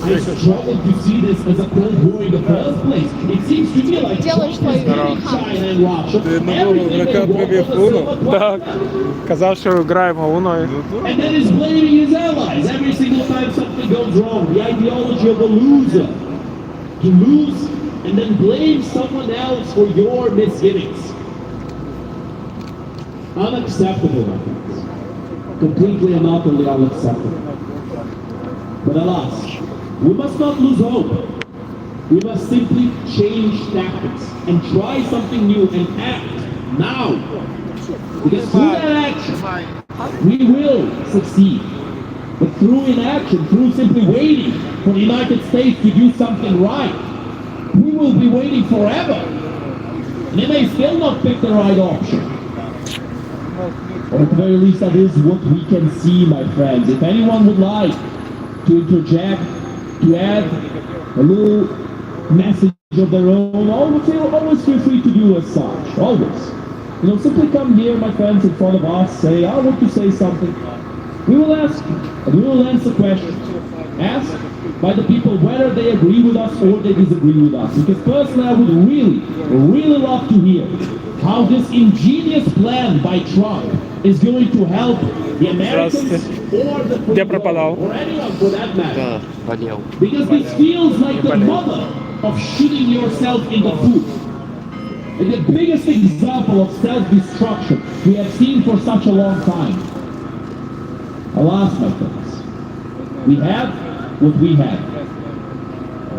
I struggle to see this as a Cold War in the first place. It seems to me like China and Russia. Everything they want Так, казав, що граємо Уною. and then is blaming his allies every single time something goes wrong. The ideology of the loser. To lose and then blame someone else for your misgivings. Unacceptable, my friends. Completely and utterly unacceptable. But alas, we must not lose hope. We must simply change tactics and try something new and act now. Because through that action, we will succeed. But through inaction, through simply waiting for the United States to do something right, we will be waiting forever. And they may still not pick the right option. Or at the very least, that is what we can see, my friends. If anyone would like to interject, to add a little message of their own, always feel free to do as such. Always. You know, simply come here, my friends, in front of us, say, I want to say something. We will ask, and we will answer questions. Asked by the people whether they agree with us or they disagree with us. Because personally, I would really love to hear how this ingenious plan by Trump is going to help the Americans or the or anyone for that matter. Because this feels like the mother of shooting yourself in the foot. And the biggest example of self-destruction we have seen for such a long time. Alas, my friends, we have what we have.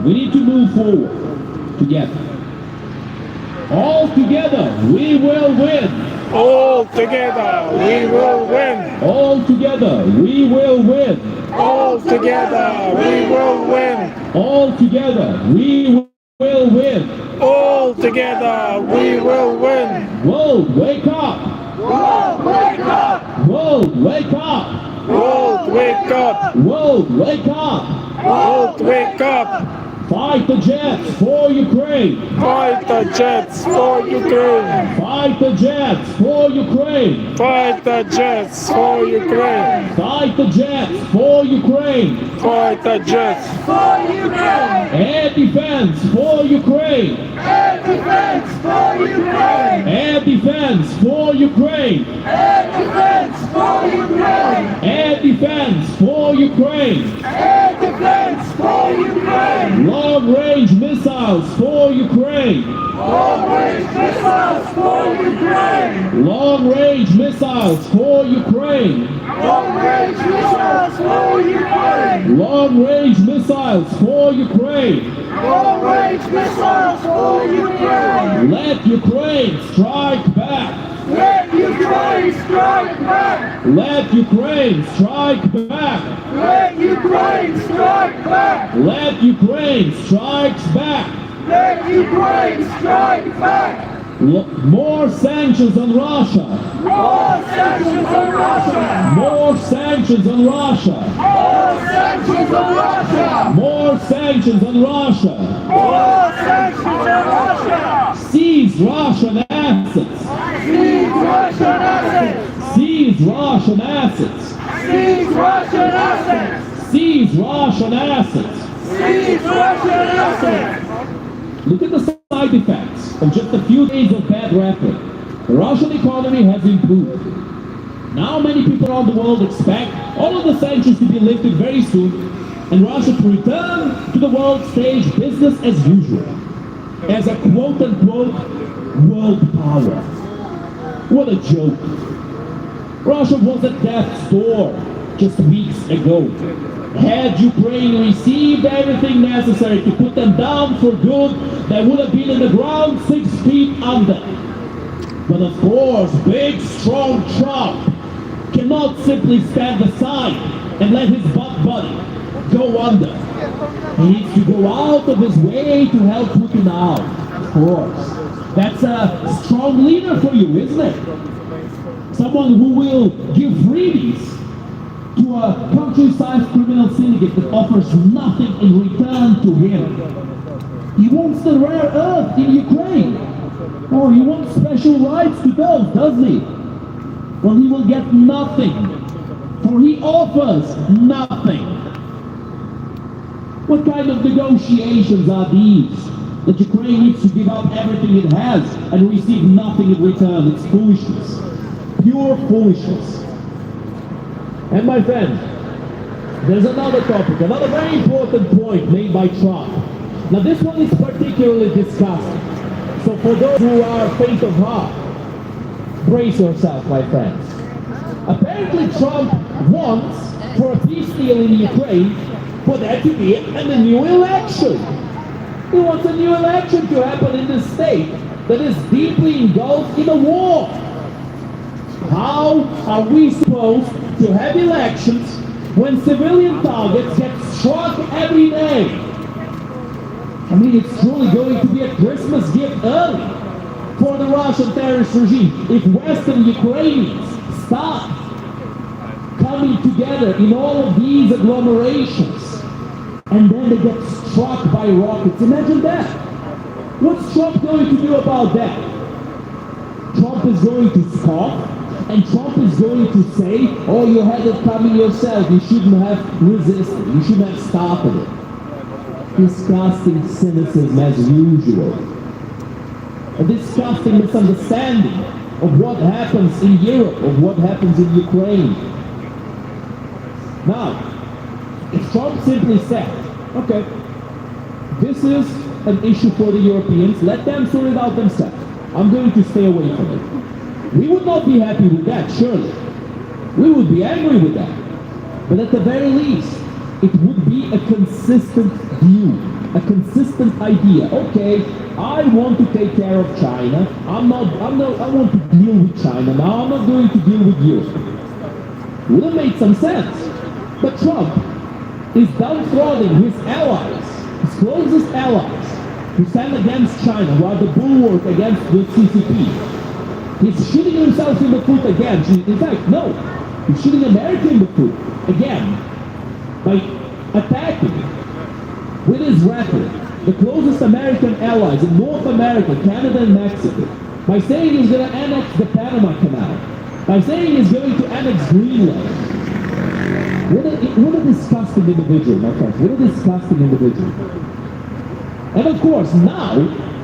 We need to move forward together. All together, we will win. All together, we will win. All together, we will win. All together, we will win. All together, we will win. All together, we will win. World, wake up. World, wake up! World, wake up. World, wake up. World, wake up. World, wake up. Fight the jets for Ukraine. Fight the jets for Ukraine. Fight the jets for Ukraine. Fight the jets for Ukraine. Fight the jets for Ukraine. Fight the jets. For Ukraine! Air defense for Ukraine. Air defense for Ukraine! Air defense for Ukraine. Air defense for Ukraine! Air defense for Ukraine. Air defense for Ukraine! Long-range missiles for Ukraine. Long-range missiles for Ukraine! Long-range missiles for Ukraine. Long-range missiles for Ukraine! Long-range missiles for Ukraine. Long-range missiles for Ukraine! Let Ukraine strike back. Let Ukraine strike back! Let Ukraine strike back. Let Ukraine strike back! Let Ukraine strikes back. Let Ukraine strike back! More sanctions on Russia. More sanctions on Russia! More sanctions on Russia. More sanctions on Russia! More sanctions on Russia. More sanctions on Russia! Seize Russian assets. Seize Russian assets! Seize Russian assets. Seize Russian assets! Seize Russian assets. Seize Russian assets! Look at the side effects of just a few days of bad rhetoric. The Russian economy has improved. Now many people around the world expect all of the sanctions to be lifted very soon and Russia to return to the world stage business as usual. As a quote-unquote world power. What a joke. Russia was at death's door just weeks ago. Had Ukraine received everything necessary to put them down for good, they would have been in the ground 6 feet under. But of course, big, strong Trump cannot simply stand aside and let his butt buddy go under. He needs to go out of his way to help Putin out, of course. That's a strong leader for you, isn't it? Someone who will give freebies to a country-sized criminal syndicate that offers nothing in return to him. He wants the rare earth in Ukraine. Oh, he wants special rights to those, doesn't he? Well, he will get nothing, for he offers nothing. What kind of negotiations are these? That Ukraine needs to give up everything it has and receive nothing in return. It's foolishness. Pure foolishness. And my friend, there's another topic, another very important point made by Trump. Now this one is particularly disgusting. So for those who are faint of heart, brace yourself, my friends. Apparently Trump wants for a peace deal in Ukraine for there to be a new election. He wants a new election to happen in this state that is deeply engulfed in a war. How are we supposed to have elections when civilian targets get struck every day? I mean, it's truly going to be a Christmas gift early for the Russian terrorist regime if Western Ukrainians start coming together in all of these agglomerations and then they get struck by rockets. Imagine that. What's Trump going to do about that? Trump is going to scoff and Trump is going to say, oh, you had it coming yourself. You shouldn't have resisted. You shouldn't have started it. Disgusting cynicism as usual. A disgusting misunderstanding of what happens in Europe, of what happens in Ukraine. Now, if Trump simply said, okay, this is an issue for the Europeans, let them sort it out themselves. I'm going to stay away from it. We would not be happy with that, surely. We would be angry with that. But at the very least, it would be a consistent view, a consistent idea. Okay, I want to take care of China. I want to deal with China. Now I'm not going to deal with Europe. Would have made some sense. But Trump is downtrodden his allies, his closest allies, who stand against China, who are the bulwark against the CCP. He's shooting himself in the foot again. In fact, no, he's shooting America in the foot again by attacking with his rhetoric the closest American allies in North America, Canada and Mexico, by saying he's going to annex the Panama Canal, by saying he's going to annex Greenland. What a disgusting individual, my friends. What a disgusting individual. And of course, now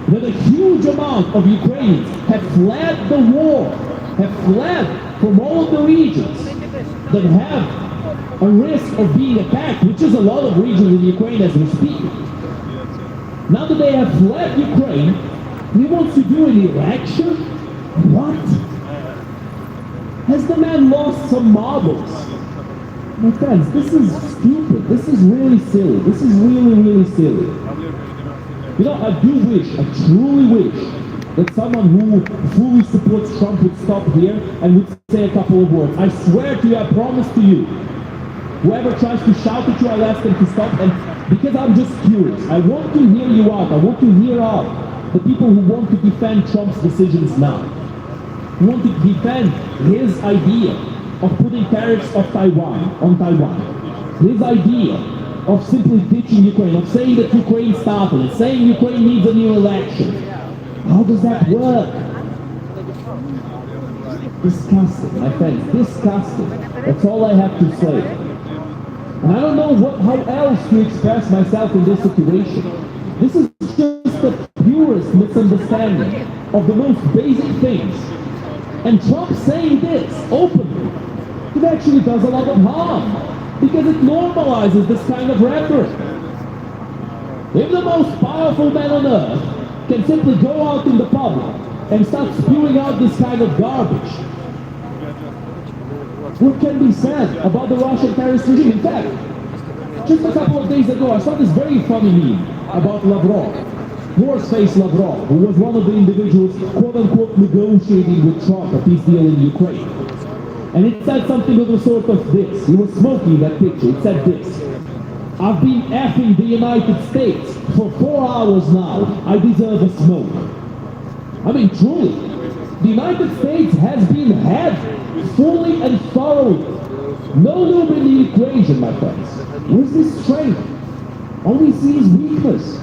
that a huge amount of Ukrainians have fled the war, have fled from all of the regions that have a risk of being attacked, which is a lot of regions in Ukraine as we speak. Now that they have fled Ukraine, he wants to do an election? What? Has the man lost some marbles? My friends, this is stupid. This is really silly. This is really, really silly. You know, I do wish, I truly wish, that someone who fully supports Trump would stop here and would say a couple of words. I swear to you, I promise to you, whoever tries to shout at you, I'll ask them to stop. And because I'm just curious, I want to hear you out. I want to hear out the people who want to defend Trump's decisions now. Who want to defend his idea of putting tariffs on Taiwan. His idea of simply ditching Ukraine, of saying that Ukraine started it, saying Ukraine needs a new election. How does that work? Disgusting, my friends, disgusting. That's all I have to say. And I don't know how else to express myself in this situation. This is just the purest misunderstanding of the most basic things. And Trump saying this openly, it actually does a lot of harm because it normalizes this kind of rhetoric. If the most powerful man on earth can simply go out in the public and start spewing out this kind of garbage, what can be said about the Russian terrorist regime? In fact, just a couple of days ago, I saw this very funny meme about Lavrov, horse-faced Lavrov, who was one of the individuals, quote-unquote, negotiating with Trump a peace deal in Ukraine. And it said something of the sort of this. He was smoking that picture. It said this: I've been effing the United States for 4 hours now. I deserve a smoke. I mean, truly, the United States has been had fully and thoroughly. No lube in the equation, my friends. Where's this strength? All we see is weakness.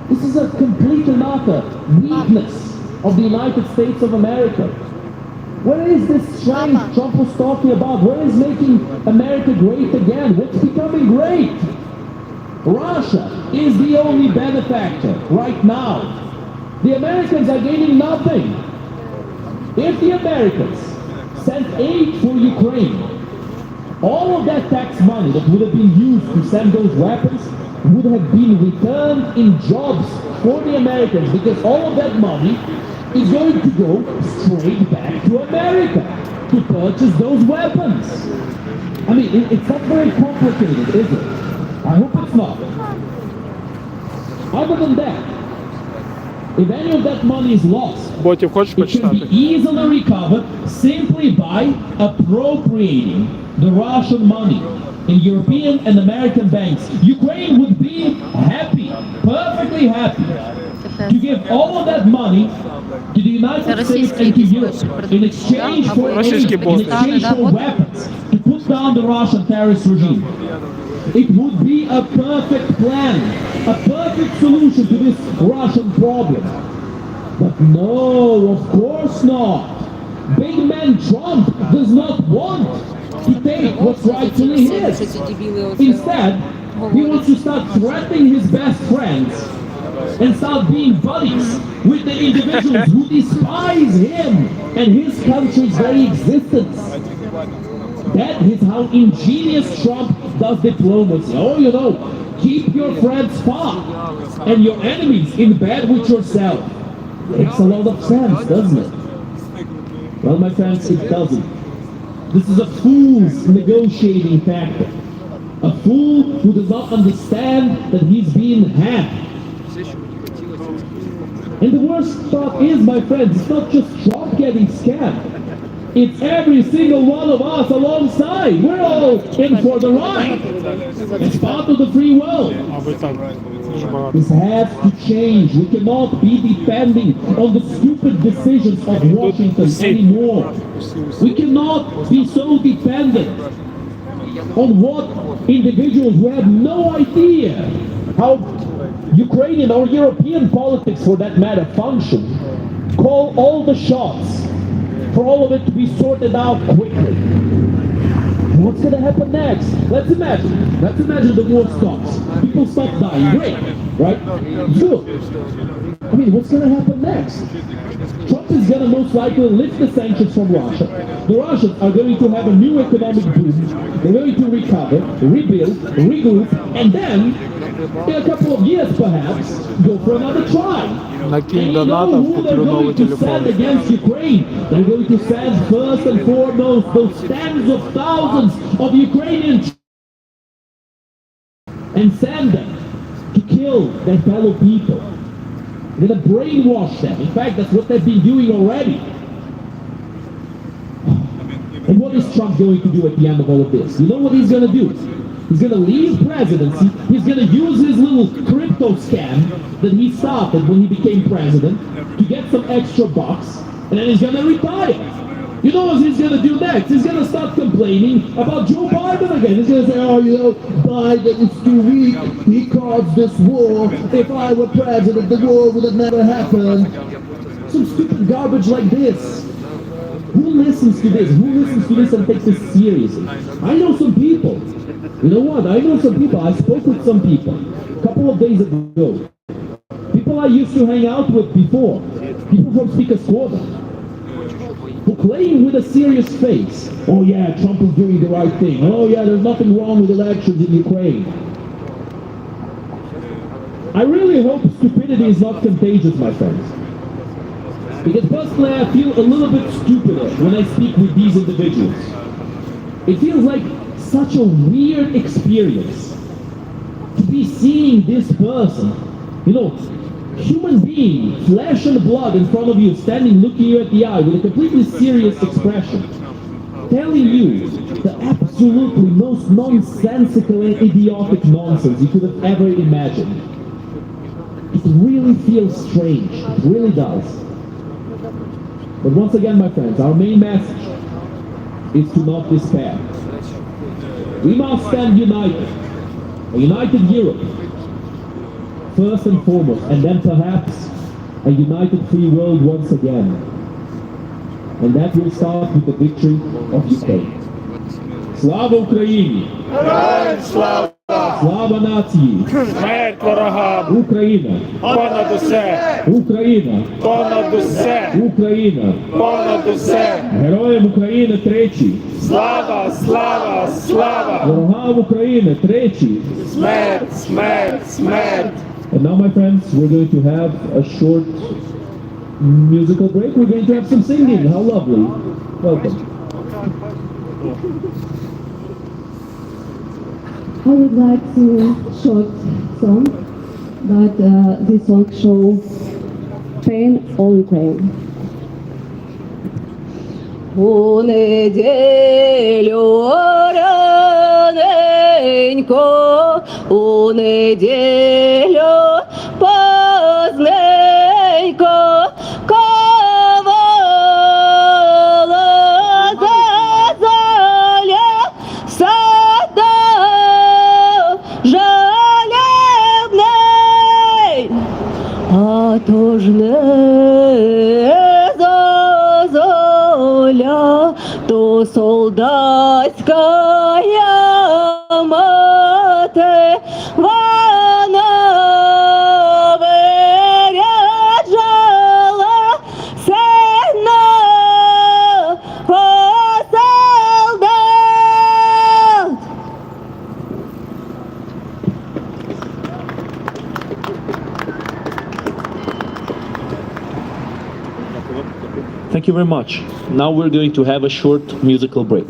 This is a complete and utter weakness of the United States of America. Where is this strength Trump was talking about? Where is making America great again? What's becoming great? Russia is the only benefactor right now. The Americans are gaining nothing. If the Americans sent aid for Ukraine, all of that tax money that would have been used to send those weapons would have been returned in jobs for the Americans, because all of that money is going to go straight back to America to purchase those weapons. I mean, it's not very complicated, is it? I hope it's not. Other than that, if any of that money is lost, Ботів хочеш it can be почитати? easily recovered simply by appropriating the Russian money in European and American banks. Ukraine would be happy, perfectly happy, to give all of that money to the United States and to Europe in exchange for weapons to put down the Russian terrorist regime. It would be a perfect plan, a perfect solution to this Russian problem. But no, of course not. Big man Trump does not want to take what's rightfully his. Instead, he wants to start threatening his best friends and start being buddies with the individuals who despise him and his country's very existence. That is how ingenious Trump does diplomacy. Oh, you know, keep your friends far and your enemies in bed with yourself. Makes a lot of sense, doesn't it? Well, my friends, it doesn't. This is a fool's negotiating tactic. A fool who does not understand that he's being had. And the worst part is, my friends, it's not just Trump getting scammed. It's every single one of us alongside. We're all in for the ride. It's part of the free world. А ви так дуже багато. This has to change. We cannot be depending on the stupid decisions of Washington anymore. We cannot be so dependent on what individuals who have no idea how Ukrainian or European politics, for that matter, function, call all the shots for all of it to be sorted out quickly. What's going to happen next? Let's imagine the war stops. People stop dying. Great, right? Good. I mean, what's going to happen next? Trump is going to most likely lift the sanctions from Russia. The Russians are going to have a new economic boom. They're going to recover, rebuild, regroup, and then, in a couple of years perhaps, go for another try. Накинь And you know доната, who they're куплю новый going to send телефон. against Ukraine? They're going to send first and foremost those tens of thousands of Ukrainians and send them to kill their fellow people. They're going to brainwash them. In fact, that's what they've been doing already. And what is Trump going to do at the end of all of this? You know what he's going to do? He's going to leave presidency. He's going to use his little crypto scam that he started when he became president to get some extra bucks, and then he's going to retire. You know what he's going to do next? He's going to start complaining about Joe Biden again. He's going to say, oh, you know, Biden is too weak. He caused this war. If I were president, the war would have never happened. Some stupid garbage like this. Who listens to this? Who listens to this and takes this seriously? I know some people. You know what? I know some people. I spoke with some people a couple of days ago. People I used to hang out with before. People from Speaker's Corner. Who claim with a serious face, oh yeah, Trump is doing the right thing. Oh yeah, there's nothing wrong with elections in Ukraine. I really hope stupidity is not contagious, my friends. Because personally, I feel a little bit stupider when I speak with these individuals. It feels like such a weird experience to be seeing this person, you know, human being, flesh and blood in front of you, standing looking you at the eye with a completely serious expression, telling you the absolutely most nonsensical and idiotic nonsense you could have ever imagined. It really feels strange. It really does. But once again, my friends, our main message is to not despair. We must stand united, a united Europe, first and foremost, and then perhaps a united free world once again. And that will start with the victory of Ukraine. Slava Ukraini! Героям слава! Слава нації! Смерть ворогам! Україна! Понад усе! Україна! Понад усе! Україна! Понад усе! Героям України тричі! Слава! Слава! Слава! Ворогам України тричі! Смерть! Смерть! Смерть! And now, my friends, we're going to have a short musical break. We're going to have some singing. How lovely. Welcome. I would like to short song, but this song shows pain all Ukraine. У неділю раненько, у неділю позненько, ковала зазоля сада жалібний, а то ж не зозоля, то солдатська мати, вона виряджала сина по солдат. Thank you very much. Now we're going to have a short musical break.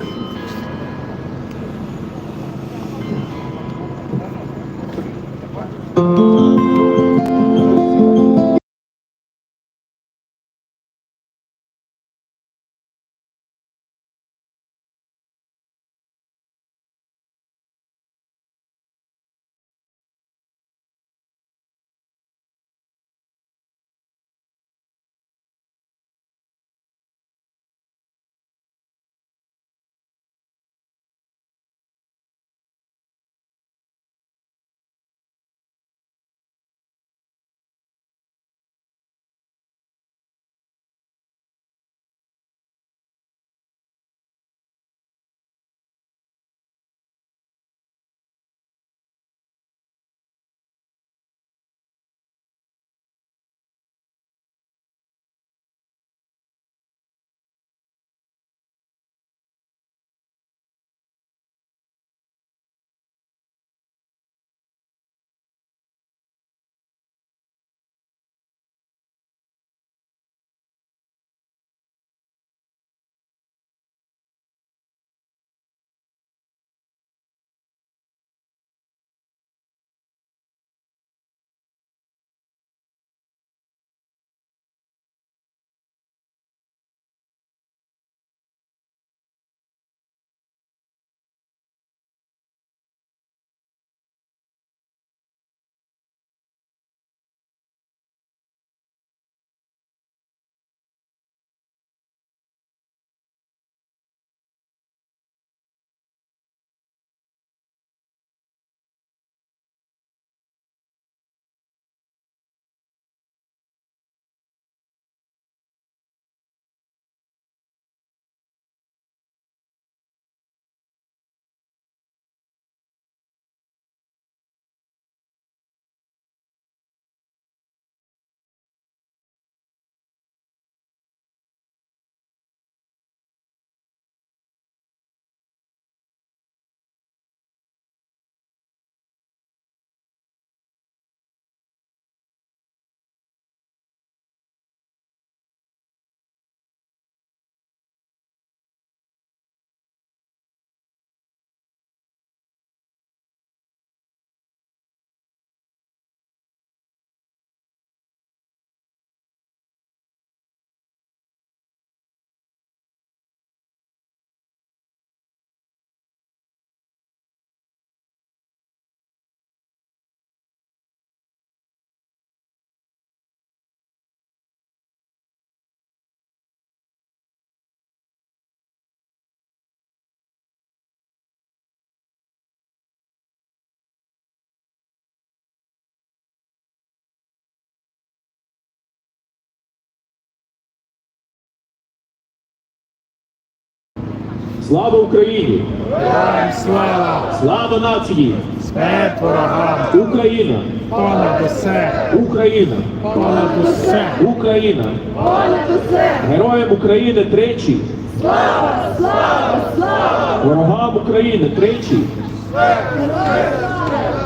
Слава Україні! Героям слава! Слава нації! Смерть ворогам. Україна. Понад усе. Україна. Понад усе. Україна. Понад усе! Героям України тричі. Слава! Слава! Слава! Ворогам України тричі.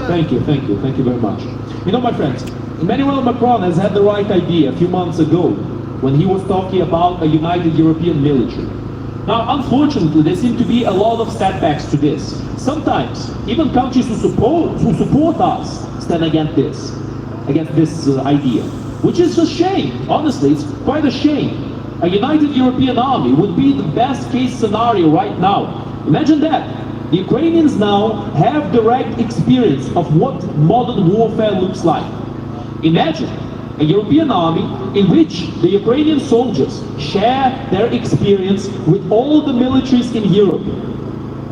Thank you very much. You know, my friends, Emmanuel Macron has had the right idea a few months ago when he was talking about a united European military. Now, unfortunately, there seem to be a lot of setbacks to this. Sometimes, even countries who support us stand against this idea, which is a shame. Honestly, it's quite a shame. A united European army would be the best case scenario right now. Imagine that. The Ukrainians now have direct experience of what modern warfare looks like. Imagine a European army in which the Ukrainian soldiers share their experience with all the militaries in Europe.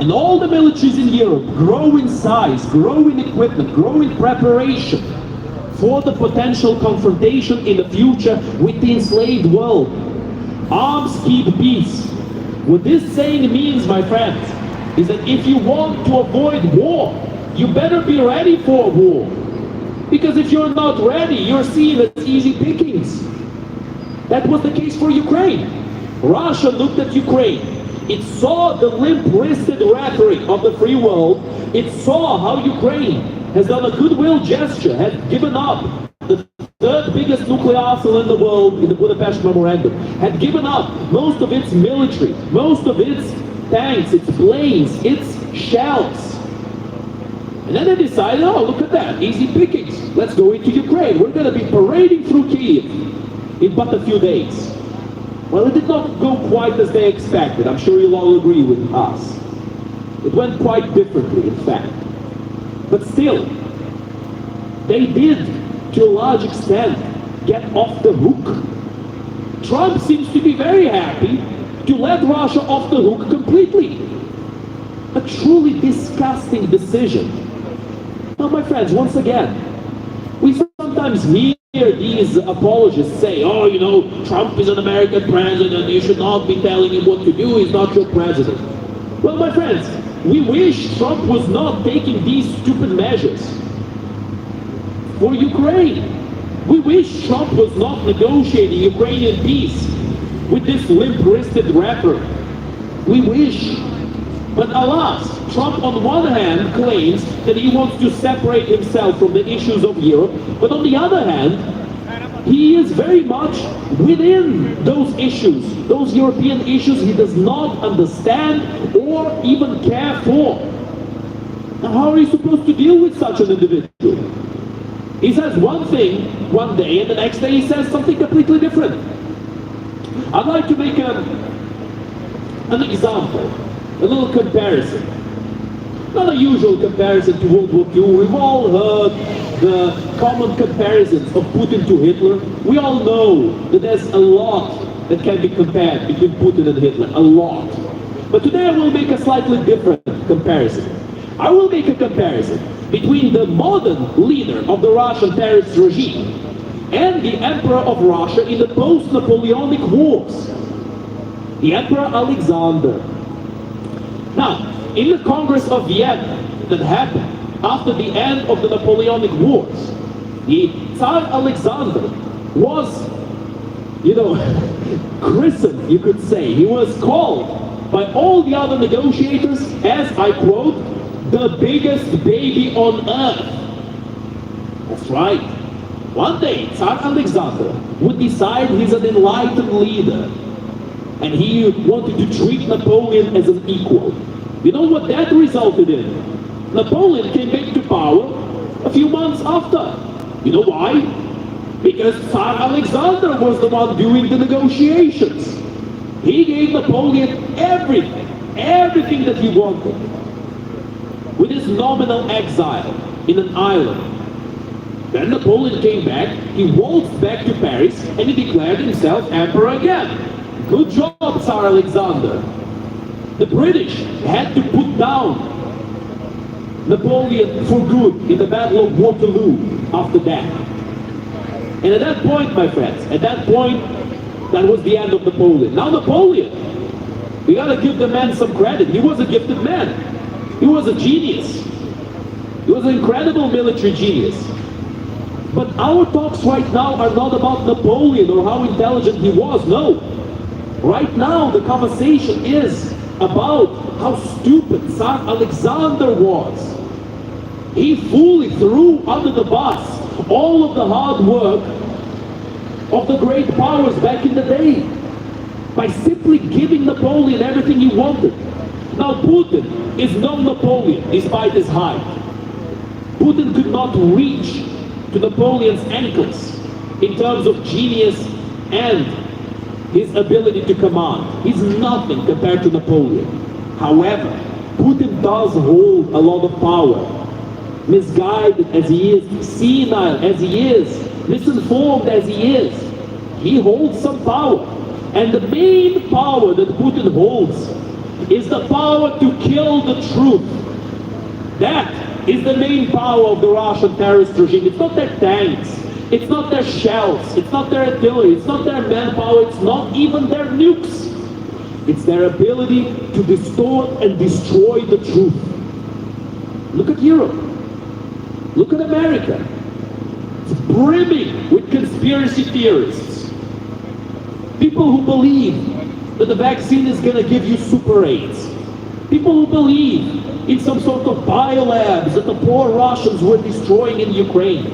And all the militaries in Europe grow in size, grow in equipment, grow in preparation for the potential confrontation in the future with the enslaved world. Arms keep peace. What this saying means, my friends, is that if you want to avoid war, you better be ready for war. Because if you're not ready, you're seen as easy pickings. That was the case for Ukraine. Russia looked at Ukraine. It saw the limp-wristed rhetoric of the free world. It saw how Ukraine has done a goodwill gesture, has given up the third biggest nuclear arsenal in the world in the Budapest Memorandum, had given up most of its military, most of its tanks, its planes, its shells. And then they decided, oh, look at that, easy pickings. Let's go into Ukraine. We're going to be parading through Kyiv in but a few days. Well, it did not go quite as they expected. I'm sure you'll all agree with us. It went quite differently, in fact. But still, they did, to a large extent, get off the hook. Trump seems to be very happy to let Russia off the hook completely. A truly disgusting decision. Now, my friends, once again, we sometimes hear these apologists say, oh, you know, Trump is an American president, you should not be telling him what to do, he's not your president. Well, my friends, we wish Trump was not taking these stupid measures for Ukraine. We wish Trump was not negotiating Ukrainian peace with this limp-wristed rapper. We wish. But alas, Trump on one hand claims that he wants to separate himself from the issues of Europe, but on the other hand, he is very much within those issues, those European issues he does not understand or even care for. Now, how are you supposed to deal with such an individual? He says one thing one day, and the next day he says something completely different. I'd like to make an example, a little comparison. Not a usual comparison to World War II. We've all heard the common comparisons of Putin to Hitler. We all know that there's a lot that can be compared between Putin and Hitler. A lot. But today I will make a slightly different comparison. I will make a comparison between the modern leader of the Russian terrorist regime and the Emperor of Russia in the post-Napoleonic wars, the Emperor Alexander. Now, in the Congress of Vienna that happened after the end of the Napoleonic wars, the Tsar Alexander was, christened, you could say. He was called by all the other negotiators as, I quote, the biggest baby on earth. That's right. One day, Tsar Alexander would decide he's an enlightened leader, and he wanted to treat Napoleon as an equal. You know what that resulted in? Napoleon came back to power a few months after. You know why? Because Tsar Alexander was the one doing the negotiations. He gave Napoleon everything that he wanted. With his nominal exile in an island. Then Napoleon came back, he waltzed back to Paris, and he declared himself emperor again. Good job, Tsar Alexander. The British had to put down Napoleon for good in the Battle of Waterloo after that. And at that point, my friends, that was the end of Napoleon. Now Napoleon, we gotta give the man some credit. He was a gifted man. He was a genius. He was an incredible military genius. But our talks right now are not about Napoleon or how intelligent he was, no. Right now the conversation is about how stupid Tsar Alexander was. He fully threw under the bus all of the hard work of the great powers back in the day by simply giving Napoleon everything he wanted. Now Putin is no Napoleon despite his height. Putin could not reach to Napoleon's ankles in terms of genius and his ability to command. He's nothing compared to Napoleon. However, Putin does hold a lot of power. Misguided as he is, senile as he is, misinformed as he is, he holds some power. And the main power that Putin holds is the power to kill the truth. That is the main power of the Russian terrorist regime. It's not their tanks, it's not their shells, it's not their artillery, it's not their manpower, it's not even their nukes. It's their ability to distort and destroy the truth. Look at Europe. Look at America. It's brimming with conspiracy theorists. People who believe that the vaccine is going to give you super AIDS. People who believe in some sort of biolabs that the poor Russians were destroying in Ukraine.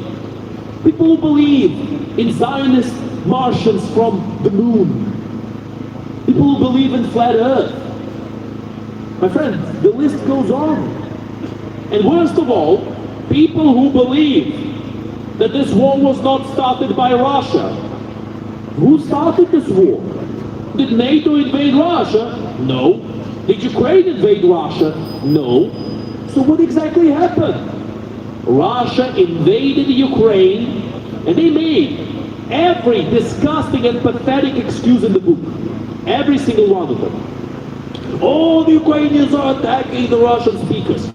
People who believe in Zionist Martians from the moon. People who believe in flat earth. My friends, the list goes on. And worst of all, people who believe that this war was not started by Russia. Who started this war? Did NATO invade Russia? No. Did Ukraine invade Russia? No. So what exactly happened? Russia invaded Ukraine and they made every disgusting and pathetic excuse in the book. Every single one of them. All the Ukrainians are attacking the Russian speakers.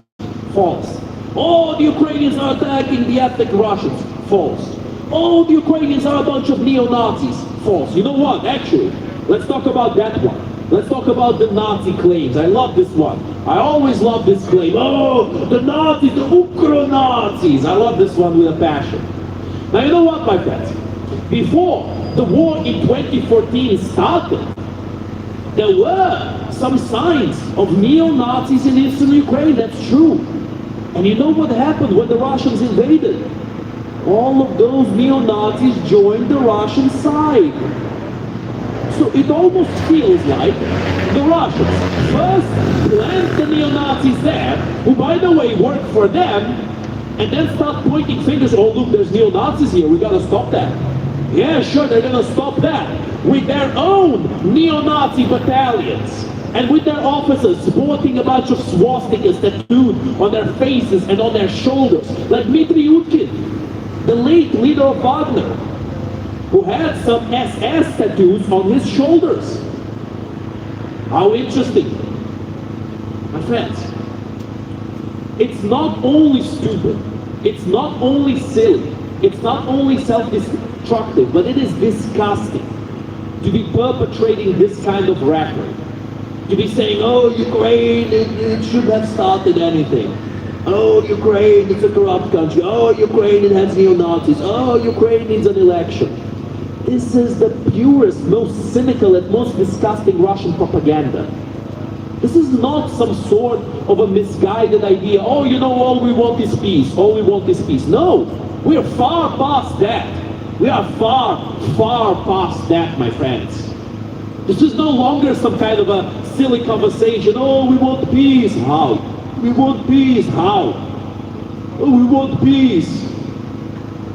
False. All the Ukrainians are attacking the ethnic Russians. False. All the Ukrainians are a bunch of neo-Nazis. False. You know what? Actually, let's talk about that one. Let's talk about the Nazi claims. I love this one. I always love this claim. Oh, the Nazis, the Ukro-Nazis. I love this one with a passion. Now you know what, my friends? Before the war in 2014 started, there were some signs of neo-Nazis in eastern Ukraine. That's true. And you know what happened when the Russians invaded? All of those neo-Nazis joined the Russian side. So it almost feels like the Russians first plant the neo-Nazis there, who by the way work for them, and then start pointing fingers, oh look, there's neo-Nazis here, we gotta stop that. Yeah, sure, they're gonna stop that. With their own neo-Nazi battalions, and with their officers sporting a bunch of swastikas tattooed on their faces and on their shoulders, like Dmitry Utkin, the late leader of Wagner, who had some SS tattoos on his shoulders. How interesting. My friends, it's not only stupid, it's not only silly, it's not only self-destructive, but it is disgusting to be perpetrating this kind of rhetoric. To be saying, oh, Ukraine, it shouldn't have started anything. Oh, Ukraine, it's a corrupt country. Oh, Ukraine, it has neo-Nazis. Oh, Ukraine needs an election. This is the purest, most cynical, and most disgusting Russian propaganda. This is not some sort of a misguided idea. Oh, you know, all we want is peace. All we want is peace. No, we are far past that. We are far, far past that, my friends. This is no longer some kind of a silly conversation. Oh, we want peace. How? We want peace. How? Oh, we want peace.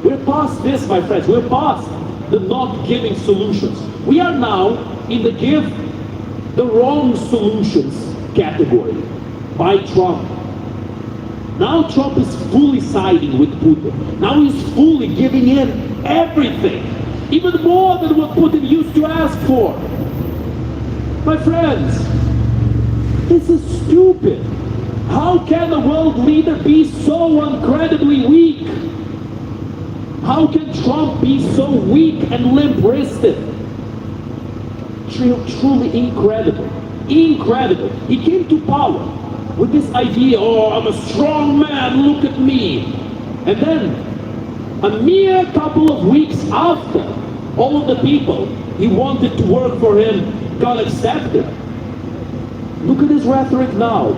We're past this, my friends. We're past the not giving solutions. We are now in the give the wrong solutions category by Trump. Now Trump is fully siding with Putin. Now he's fully giving in everything, even more than what Putin used to ask for. My friends, this is stupid. How can a world leader be so incredibly weak? How can Trump be so weak and limp-wristed? Truly incredible. Incredible. He came to power with this idea, oh, I'm a strong man, look at me. And then, a mere couple of weeks after, all of the people he wanted to work for him got accepted. Look at his rhetoric now.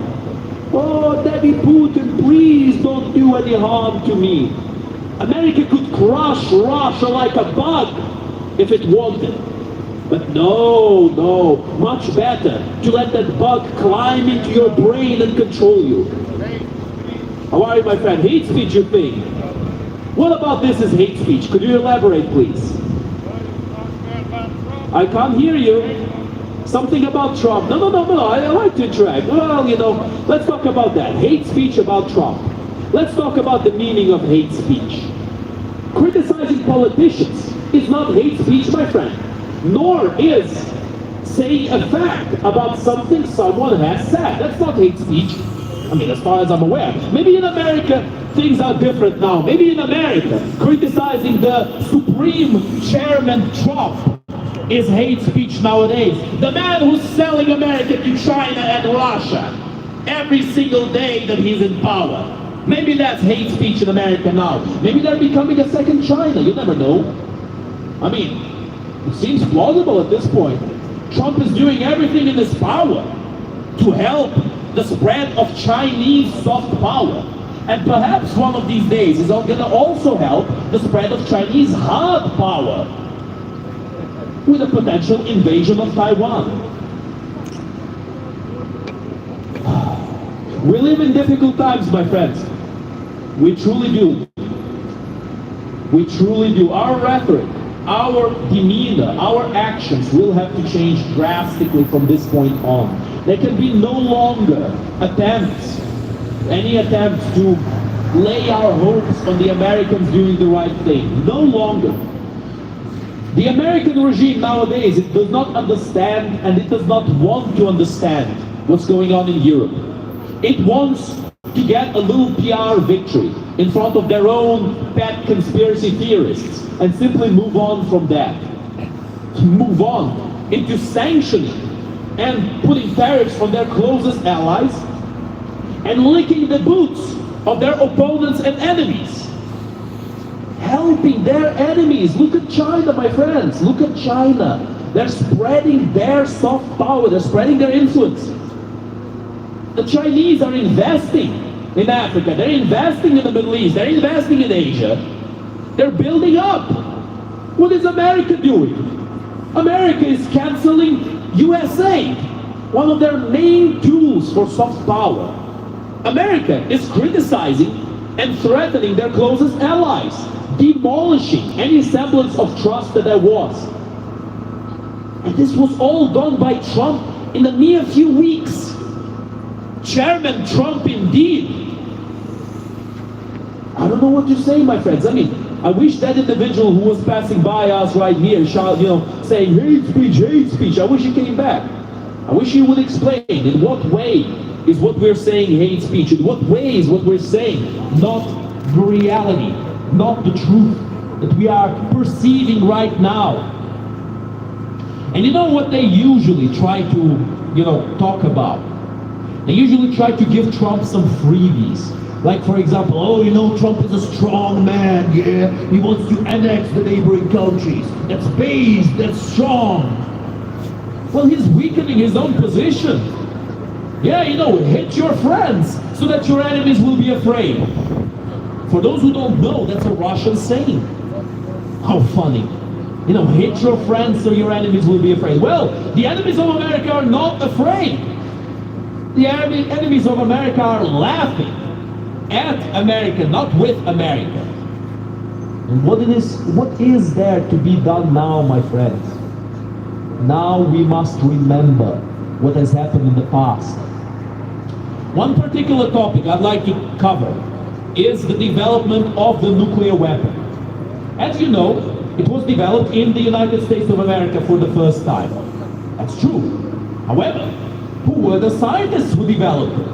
Oh, Daddy Putin, please don't do any harm to me. America could crush Russia like a bug if it wanted. But no, much better to let that bug climb into your brain and control you. How are you, my friend? Hate speech, you think? What about this is hate speech? Could you elaborate, please? I can't hear you. Something about Trump. No, I like to interact. Well, you know, let's talk about that. Hate speech about Trump. Let's talk about the meaning of hate speech. Criticizing politicians is not hate speech, my friend. Nor is saying a fact about something someone has said. That's not hate speech. I mean, as far as I'm aware. Maybe in America, things are different now. Maybe in America, criticizing the Supreme Chairman Trump is hate speech nowadays. The man who's selling America to China and Russia every single day that he's in power. Maybe that's hate speech in America now. Maybe they're becoming a second China. You never know. I mean, it seems plausible at this point. Trump is doing everything in his power to help the spread of Chinese soft power. And perhaps one of these days is going to also help the spread of Chinese hard power with a potential invasion of Taiwan. We live in difficult times, my friends. We truly do. We truly do. Our rhetoric, our demeanor, our actions will have to change drastically from this point on. There can be no longer any attempts to lay our hopes on the Americans doing the right thing. No longer. The American regime nowadays, it does not understand and it does not want to understand what's going on in Europe. It wants to get a little PR victory in front of their own pet conspiracy theorists and simply move on from that. Move on into sanctioning and putting tariffs on their closest allies and licking the boots of their opponents and enemies. Helping their enemies. Look at China, my friends. Look at China. They're spreading their soft power. They're spreading their influence. The Chinese are investing in Africa. They're investing in the Middle East. They're investing in Asia. They're building up. What is America doing? America is canceling USA, one of their main tools for soft power. America is criticizing and threatening their closest allies, demolishing any semblance of trust that there was. And this was all done by Trump in a mere few weeks. Chairman Trump indeed. I don't know what to say, my friends. I mean, I wish that individual who was passing by us right here, saying hate speech, I wish he came back. I wish he would explain in what way is what we're saying hate speech, in what way is what we're saying not the reality, not the truth that we are perceiving right now. And you know what they usually try to, talk about? They usually try to give Trump some freebies. Like, for example, Trump is a strong man, yeah? He wants to annex the neighboring countries. That's base, that's strong. Well, he's weakening his own position. Yeah, hit your friends so that your enemies will be afraid. For those who don't know, that's a Russian saying. How funny. Hit your friends so your enemies will be afraid. Well, the enemies of America are not afraid. The enemies of America are laughing at America, not with America. And what is there to be done now, my friends? Now we must remember what has happened in the past. One particular topic I'd like to cover is the development of the nuclear weapon. As you know, it was developed in the United States of America for the first time. That's true. However, who were the scientists who developed it?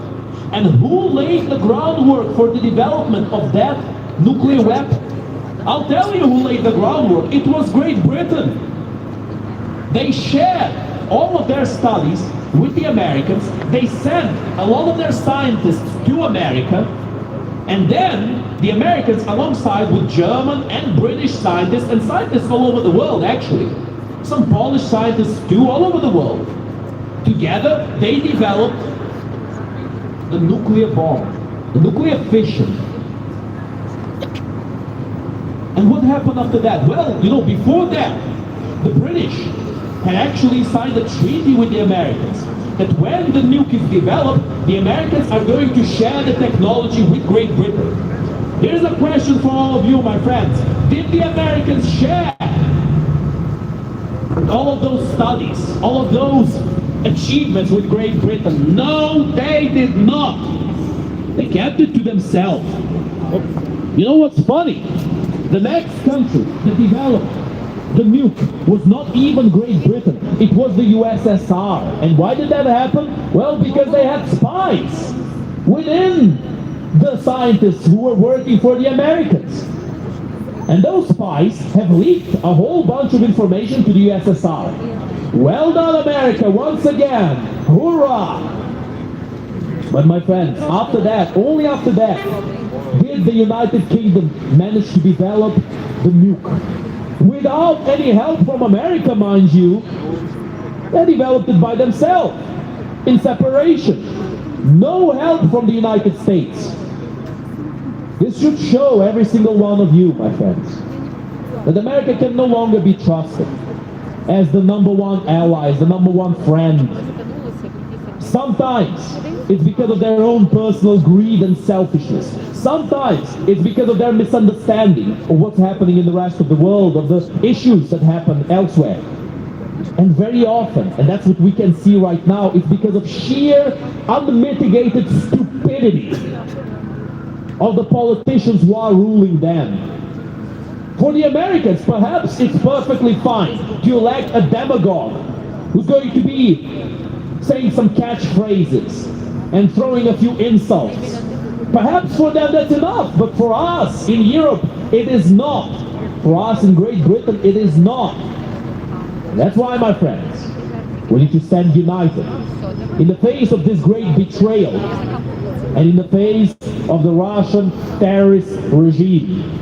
And who laid the groundwork for the development of that nuclear weapon? I'll tell you who laid the groundwork. It was Great Britain. They shared all of their studies with the Americans. They sent a lot of their scientists to America, and then the Americans, alongside with German and British scientists, and scientists all over the world actually, some Polish scientists too, all over the world, together they developed the nuclear bomb, the nuclear fission. And what happened after that? Well, before that, the British had actually signed a treaty with the Americans that when the nuke is developed, the Americans are going to share the technology with Great Britain. Here's a question for all of you, my friends. Did the Americans share all of those studies, all of those achievements with Great Britain? No, they did not. They kept it to themselves. You know what's funny? The next country that developed the nuke was not even Great Britain. It was the USSR. And why did that happen? Well, because they had spies within the scientists who were working for the Americans. And those spies have leaked a whole bunch of information to the USSR. Well done, America, once again. Hoorah! But my friends, after that, only after that, did the United Kingdom manage to develop the nuke. Without any help from America, mind you. They developed it by themselves, in separation. No help from the United States. This should show every single one of you, my friends, that America can no longer be trusted as the number one ally, as the number one friend. Sometimes it's because of their own personal greed and selfishness. Sometimes it's because of their misunderstanding of what's happening in the rest of the world, of the issues that happen elsewhere. And very often, and that's what we can see right now, it's because of sheer, unmitigated stupidity of the politicians who are ruling them. For the Americans, perhaps it's perfectly fine to elect a demagogue who's going to be saying some catchphrases and throwing a few insults. Perhaps for them that's enough, but for us in Europe, it is not. For us in Great Britain, it is not. And that's why, my friends, we need to stand united in the face of this great betrayal and in the face of the Russian terrorist regime.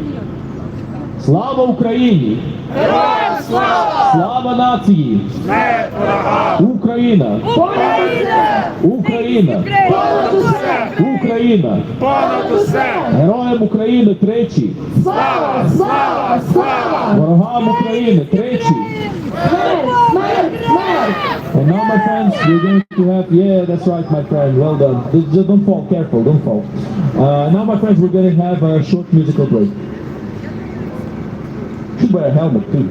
Slava Ukraini! Героям слава! Slava нації! Смерть ворогам! Україна! Понад усе! Україна! Понад усе! Україна! Понад усе! Героям України тричі! Слава! Слава! Слава! Ворогам України тричі! Смерть! Смерть! Смерть! And now, my friends, we're going to have, yeah, that's right, my friend, well done. Just don't fall, careful, don't fall. Now, my friends, we're going to have a short musical break. Should wear a helmet, too.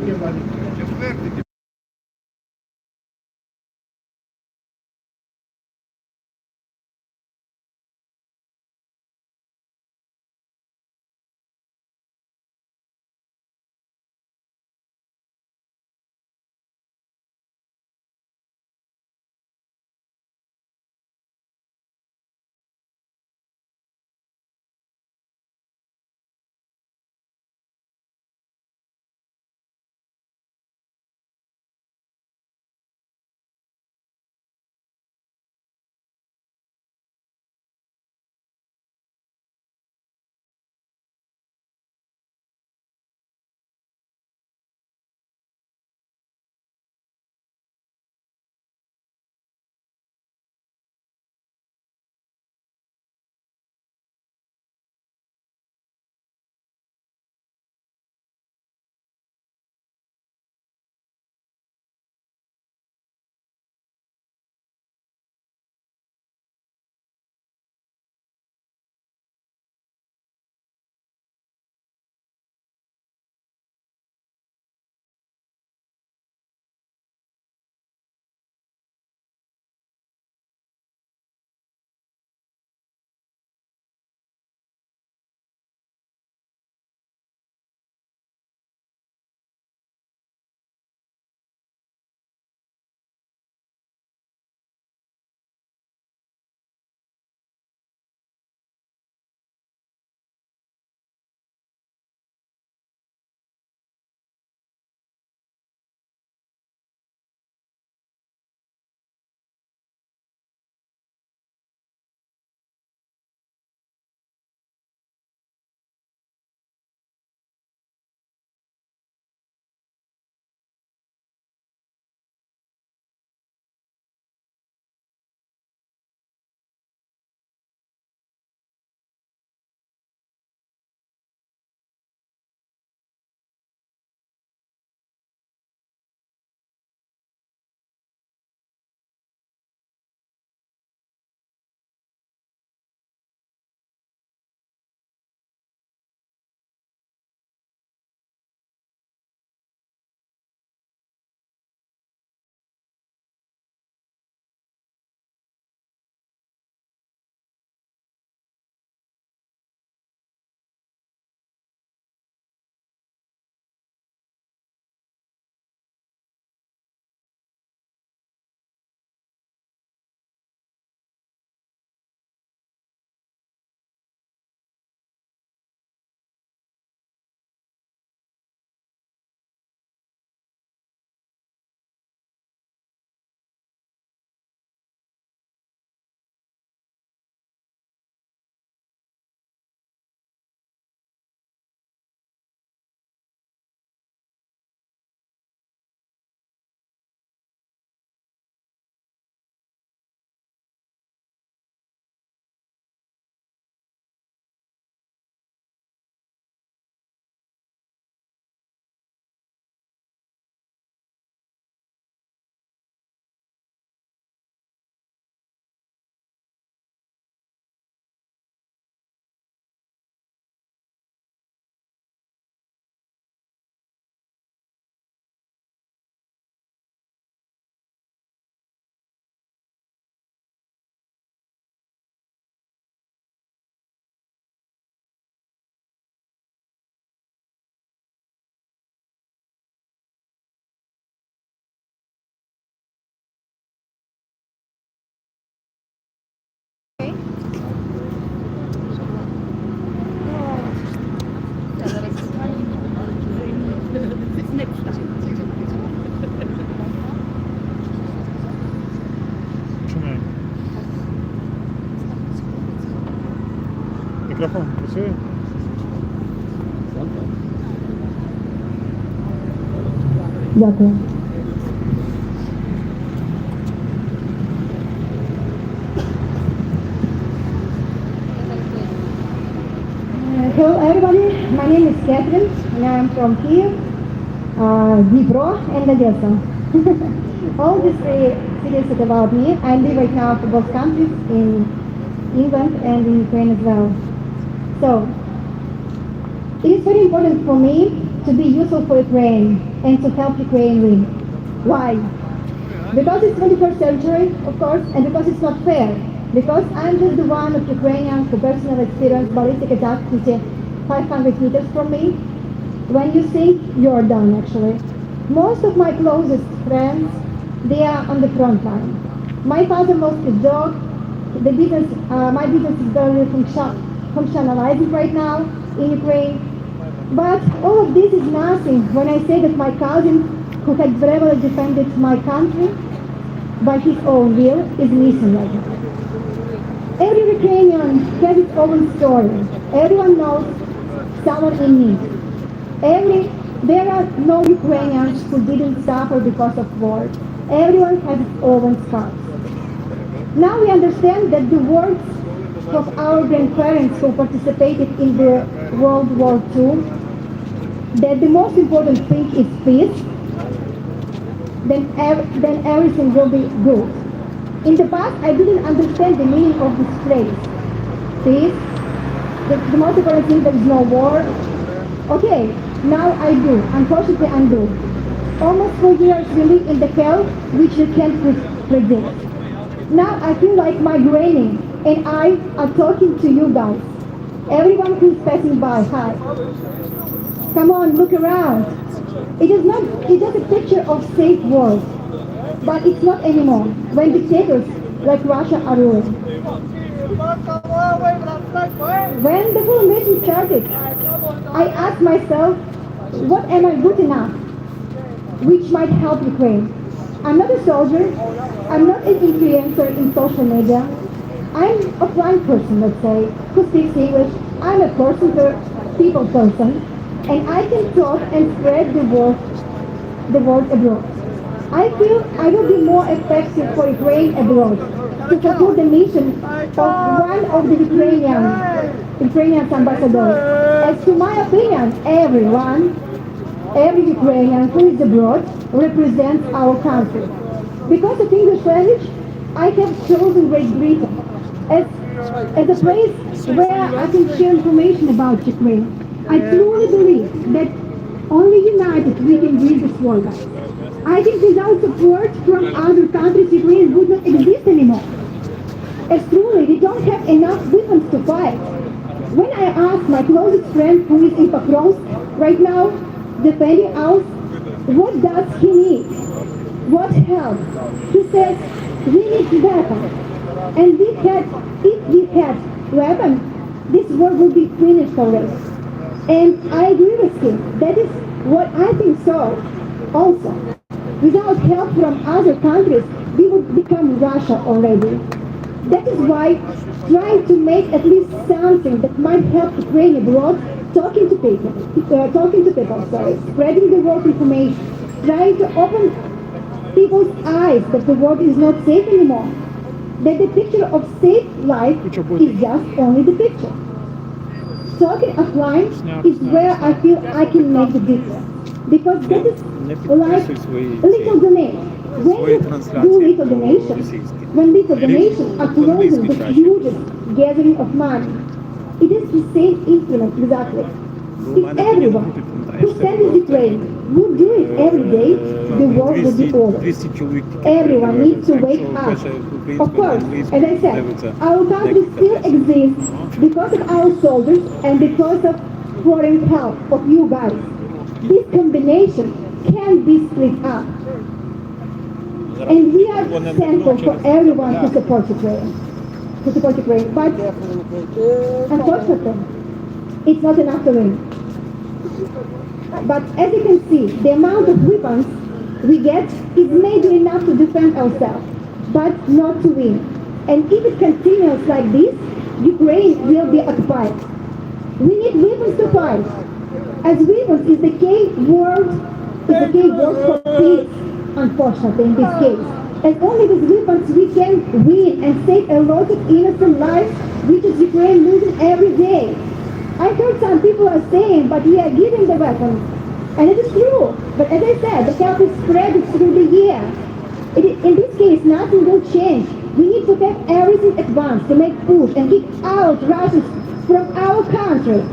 Дякую. Hello everybody, my name is Catherine and I am from Kiev, Dnipro and Odessa. All these three cities are about me. I live right now for both countries, in England and in Ukraine as well. So, it is very important for me to be useful for Ukraine and to help Ukraine win. Why? Because it's 21st century, of course, and because it's not fair. Because I'm just the one of Ukrainians who personally experienced ballistic attack 500 meters from me. When you think, you're done actually. Most of my closest friends, they are on the front line. My father lost his dog. My business is very functionalizing right now in Ukraine. But all of this is nothing when I say that my cousin, who had bravely defended my country by his own will, is missing right now. Every Ukrainian has its own story. Everyone knows someone in need. There are no Ukrainians who didn't suffer because of war. Everyone has its own scars. Now we understand that the words of our grandparents who participated in the World War II, that the most important thing is peace, then everything will be good. In the past, I didn't understand the meaning of this phrase. Peace, the most important thing, there is no war. Okay, now I do. Unfortunately, I do. Almost 4 years we live in the hell which we can't predict. Now I feel like my granny and I are talking to you guys. Everyone who is passing by, hi. Come on, look around. It is a picture of safe world. But it's not anymore when dictators like Russia are ruling. When the whole invasion started, I asked myself, what am I good enough which might help Ukraine? I'm not a soldier, I'm not an influencer in social media. I'm a blind person, let's say, who speaks English. I'm a people person, and I can talk and spread the word abroad. I feel I will be more effective for Ukraine abroad to support the mission of one of the Ukrainian ambassadors. As to my opinion, every Ukrainian who is abroad represents our country. Because of English language, I have chosen Great Britain as a place where I can share information about Ukraine. I truly believe that only united we can win this war, guys. I think without support from other countries, Ukraine would not exist anymore. As truly, we don't have enough weapons to fight. When I ask my closest friend who is in Pakrovsk right now, defending us, what does he need? What help? He says, we need weapons. And if we had weapons, this war would be finished already. And I agree with him. That is what I think so also. Without help from other countries, we would become Russia already. That is why trying to make at least something that might help Ukraine abroad, talking to people, spreading the world information, trying to open people's eyes that the world is not safe anymore, that the picture of safe life is just only the picture. Talking offline is where I feel I can make the difference. Because that is like little donation. When you do little donations, are closing the hugest gathering of money, it is the same instrument exactly. If everyone who stands in Ukraine would do it every day, the world would be over. Everyone needs to wake up. Of course, as I said, our country still exists because of our soldiers and because of foreign help of you guys. This combination can be split up. And we are thankful for everyone who supports Ukraine. But unfortunately, it's not enough to win. But as you can see, the amount of weapons we get is maybe enough to defend ourselves, but not to win. And if it continues like this, Ukraine will be occupied. We need weapons to fight. As weapons is the key word is a key word for peace, unfortunately, in this case. And only with weapons we can win and save a lot of innocent lives, which is Ukraine losing every day. I heard some people are saying, but we are giving the weapons. And it is true. But as I said, the help is spread through the year. In this case, nothing will change. We need to have everything at once to make push and kick out Russians from our country.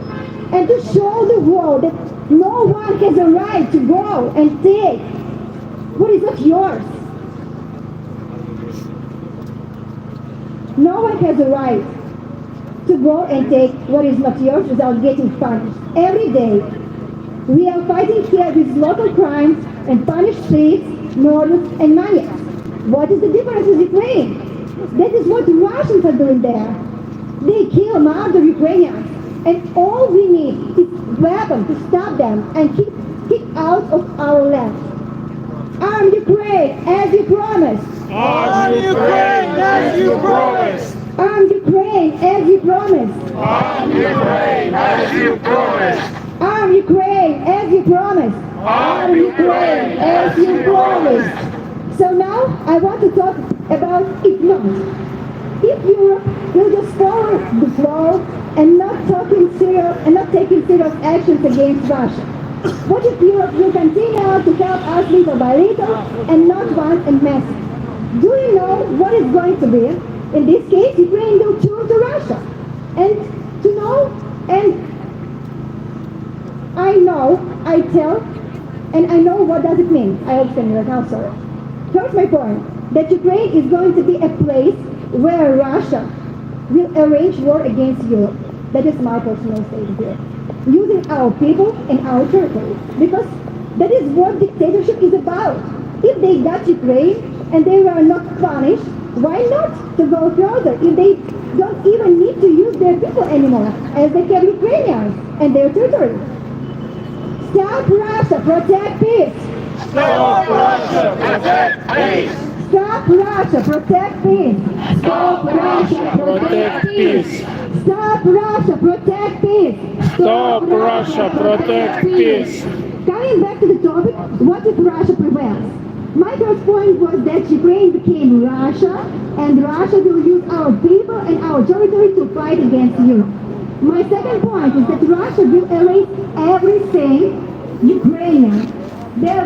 And to show the world that no one has a right to go and take what is not yours. No one has a right to go and take what is not yours without getting punished. Every day, we are fighting here with local crimes and punish thieves, murders, and maniacs. What is the difference with Ukraine? That is what the Russians are doing there. They kill, murder Ukrainians. And all we need is weapons to stop them and kick out of our land. Arm Ukraine as you promised. Arm Ukraine as you promised. Arm Ukraine as you promised. Arm Ukraine as you promised. Arm Ukraine as you promised. Arm Ukraine as you promised. So now I want to talk about if not. If Europe will just follow the flow and not taking serious actions against Russia. What if Europe will continue to help us little by little and not once and massive? Do you know what is going to be? In this case, Ukraine will turn to Russia. And to know, and I know, I tell, and I know what does it mean. I explain right now, sorry. First, my point, that Ukraine is going to be a place where Russia will arrange war against Europe. That is my personal statement here. Using our people and our territory. Because that is what dictatorship is about. If they got Ukraine and they were not punished, why not to go further if they don't even need to use their people anymore as they have Ukrainians and their territory? Stop Russia, protect peace. Stop Russia, protect peace. Stop Russia, protect peace. Stop Russia, protect peace. Stop Russia, protect peace. Stop Russia, protect peace. Coming back to the topic, what if Russia prevails? My first point was that Ukraine became Russia, and Russia will use our people and our territory to fight against Europe. My second point is that Russia will erase everything Ukrainian. There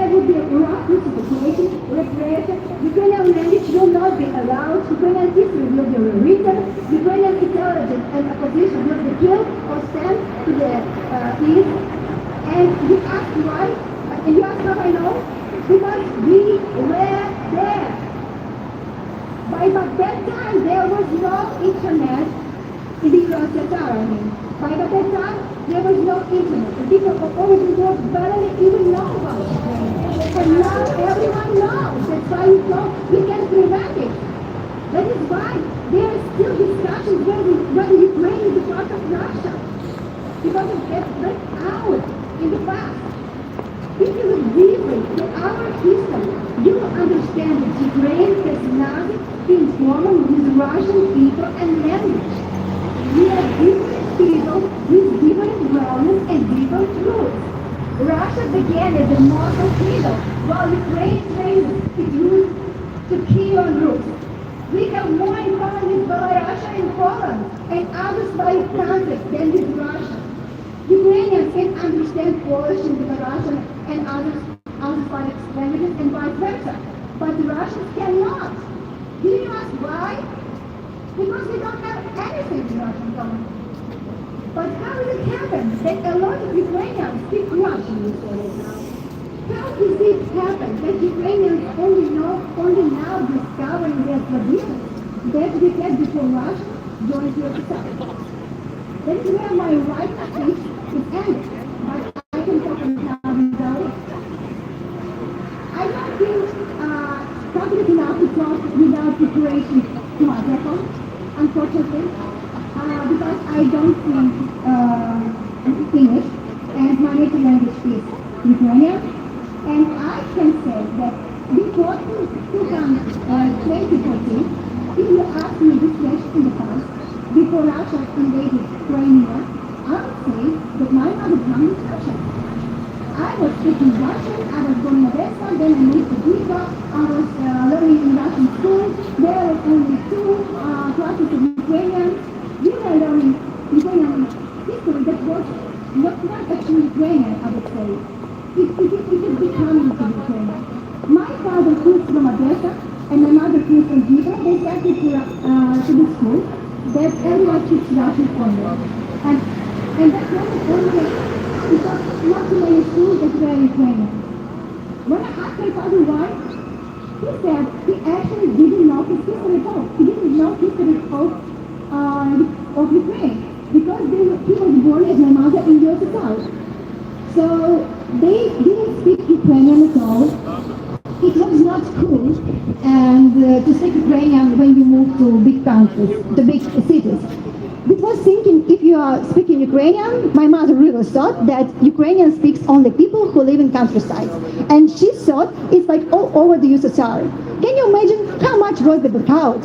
would be rough crucifixion, repression. Ukrainian language will not be allowed. Ukrainian history will be rewritten. Ukrainian intelligence and opposition will be killed or sent to the east. And you ask why? And you ask how I know? Because we were there. By that time, there was no internet in the USSR, I mean. By that time, there was no internet. The people of all over the world barely even know about it. And now everyone knows. That's why we can prevent it. That is why there are still discussions whether Ukraine is a part of Russia. Because it gets left out in the past. If you look deeply at our history, you will understand that Ukraine has nothing in common with Russian people and language. We are different people with different values and different roots. Russia began as a Moscow kingdom, while Ukraine traces its roots to Kievan roots. We have more in common with Belarus and Poland and other Slavic countries than with Russia. Ukrainians can understand Polish and Belarusian and other Slavic languages and vice versa, but the Russians cannot. Do you ask why? Because we don't have anything in Russian common. But how does it happen that a lot of Ukrainians speak Russian these days now? How does it happen that Ukrainians only now discovering their traditions that we had before Russia joined the USSR? That is where my right speech is ended, but I can talk about without it. I don't feel confident enough to talk without preparation to microphone, unfortunately, because I don't speak English, and my native language is Ukrainian, and I can say that before 2014, if you asked me this question in the past, before Russia invaded Crimea, I would say that my mother tongue is Russian. I I was speaking Russian, I was going to Odessa, then I moved to Dnipro, I was learning in Russian school, there was only 2 classes of Ukrainian. We were learning Ukrainian history that was not actually Ukrainian, I would say. It is becoming to Ukrainian. My father came from Odessa, and my mother came from Dnipro. They started to the school that everyone speaks Russian only. And that was only because not too many schools that were Ukrainian. When I asked my father why, he said he actually didn't know his history at all. He didn't know history of Ukraine because he was born as my mother in USSR. So they didn't speak Ukrainian at all. It was not cool and to speak Ukrainian when you move to big countries, to big cities. It was thinking if you are speaking Ukrainian, my mother really thought that Ukrainian speaks only people who live in countryside. And she thought it's like all over the USSR. Can you imagine how much was the blackout?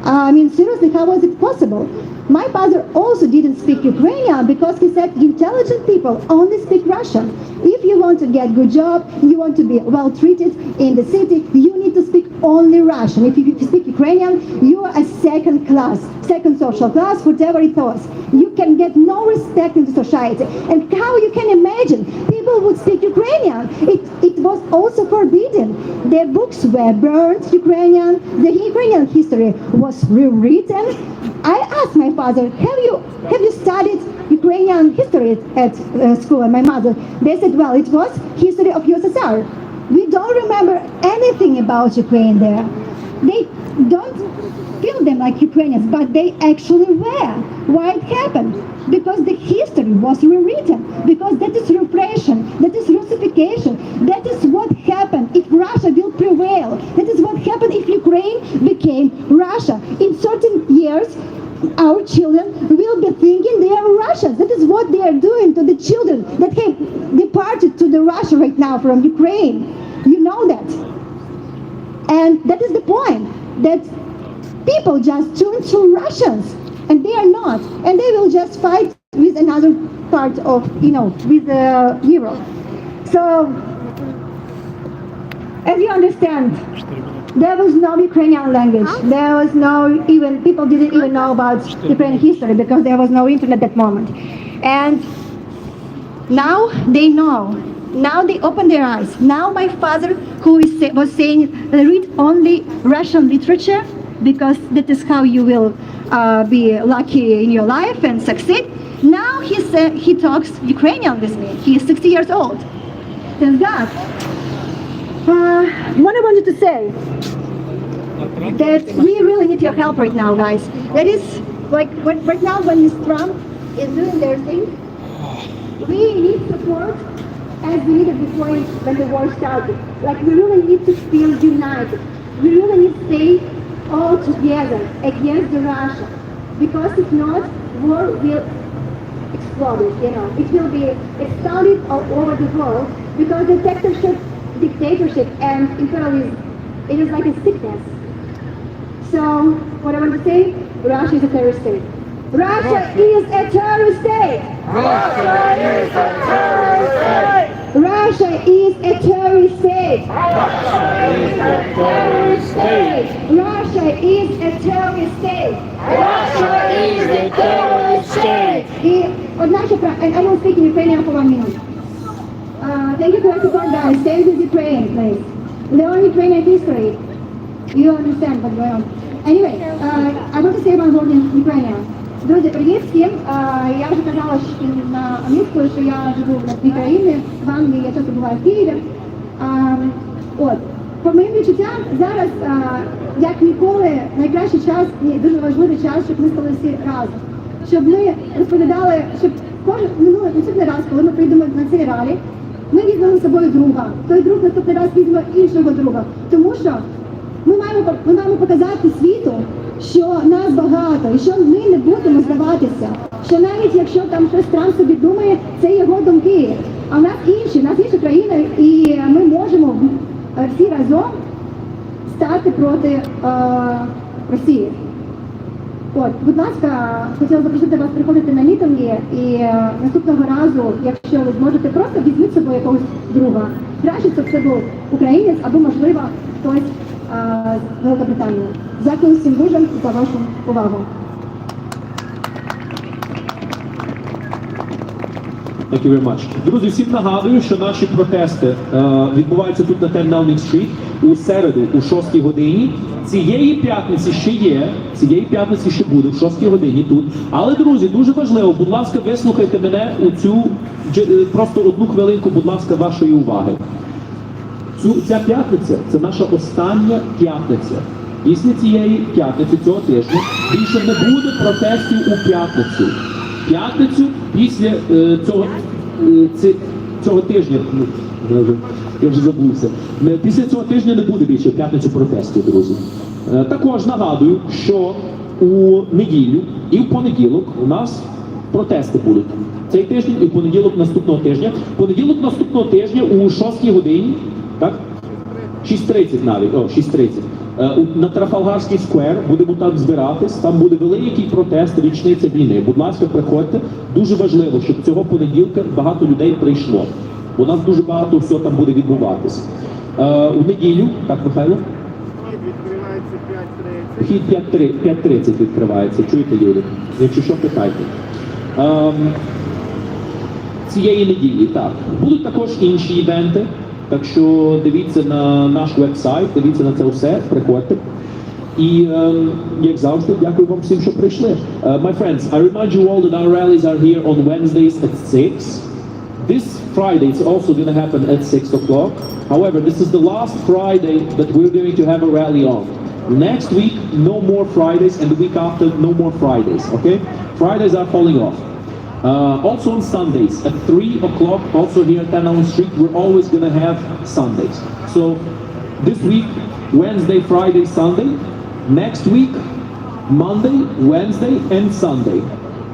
I mean, seriously, how was it possible? My father also didn't speak Ukrainian because he said intelligent people only speak Russian. If you want to get good job, you want to be well treated in the city, you need to speak only Russian. If you speak Ukrainian, you are a second class, second social class, whatever it was. You can get no respect in the society. And how you can imagine people would speak Ukrainian? It was also forbidden. Their books were burned Ukrainian. The Ukrainian history was rewritten. I asked my father, have you studied Ukrainian history at school? And my mother, they said, well, it was history of USSR. We don't remember anything about Ukraine there. They don't feel them like Ukrainians, but they actually were. Why it happened? Because the history was rewritten. Because that is repression. That is Russification. That is what happened if Russia will prevail. That is what happened if Ukraine became Russia. In certain years, our children will be thinking they are Russians. That is what they are doing to the children that have departed to the Russia right now from Ukraine. You know that. And that is the point, that people just turn to Russians, and they are not. And they will just fight with another part of, with Europe. So, as you understand, there was no Ukrainian language. There was people didn't even know about Ukrainian history because there was no internet at that moment. And now they know. Now they open their eyes. Now my father, who was saying, read only Russian literature because that is how you will be lucky in your life and succeed. Now he talks Ukrainian with me. He is 60 years old. Thank God. What I wanted to say, that we really need your help right now, guys. That is, like, right now when Ms. Trump is doing their thing, we need support as we needed before when the war started. Like, we really need to feel united. We really need to stay all together against the Russia. Because if not, war will explode, It will be exploded all over the world because dictatorship and imperialism, it is like a sickness. So, what I want to say, Russia is a terrorist state. Russia is a terrorist state! Russia is a terrorist state! Russia is a terrorist state! Russia is a terrorist state! Russia is a terrorist state! Russia is a terrorist state! And I will speak in Ukrainian for 1 minute. Thank you for your support, guys. Stay with Ukraine, please. Learn Ukrainian history. You understand what's going on. Anyway, I want to say one word in Ukrainian. Друзі, привіт всім. Я вже казала на англійською, що я живу в Україні, в Англії, я часто буваю в Києві. По моїм відчуттям, зараз, як ніколи, найкращий час і дуже важливий час, щоб ми стали всі разом. Щоб ми розповідали, щоб наступний раз, коли ми прийдемо на цей ралі, ми візьмемо з собою друга. Той друг наступний раз візьме іншого друга. Тому що ми маємо показати світу, що нас багато, і що ми не будемо здаватися. Що навіть якщо там щось Трамп собі думає, це його думки. А в нас інша країна, і ми можемо всі разом стати проти Росії. От, будь ласка, хотіла запросити вас приходити на мітинги і наступного разу, якщо ви зможете, просто візьміть з собою якогось друга. Краще, щоб це був українець або, можливо, хтось з Великобританії. Дякую всім дуже за вашу увагу. Thank you very much. Друзі, всім нагадую, що наші протести відбуваються тут на 10 Downing Street у середу, у 6 годині. Цієї п'ятниці ще буде, в 6 годині тут. Але, друзі, дуже важливо, будь ласка, вислухайте мене у цю, просто одну хвилинку, будь ласка, вашої уваги. Ця п'ятниця – це наша остання п'ятниця. Після цієї п'ятниці, цього тижня, більше не буде протестів у п'ятницю. П'ятницю після цього тижня, я вже забувся, після цього тижня не буде більше п'ятницю протестів, друзі. Також нагадую, що у неділю і в понеділок у нас протести будуть. Цей тиждень і в понеділок наступного тижня. Понеділок наступного тижня у 6 годині, так? 6:30 навіть, 6:30. На Трафальгарський сквер будемо там збиратись, там буде великий протест, річниця війни. Будь ласка, приходьте. Дуже важливо, щоб цього понеділка багато людей прийшло. У нас дуже багато всього там буде відбуватись. У неділю, так, Михайло? Вхід 5:30 відкривається, чуєте, люди? Якщо що, питайте. Цієї неділі, так. Будуть також інші івенти. Так що дивіться на наш веб-сайт, дивіться на це все, приходьте. І, як завжди, дякую вам всім, що прийшли. My friends, I remind you all that our rallies are here on Wednesdays at 6. This Friday it's also going to happen at 6 o'clock. However, this is the last Friday that we're going to have a rally on. Next week, no more Fridays, and the week after, no more Fridays, okay? Fridays are falling off. Also on Sundays at 3 o'clock, also here at 10 Downing Street, we're always going to have Sundays. So this week, Wednesday, Friday, Sunday. Next week, Monday, Wednesday, and Sunday.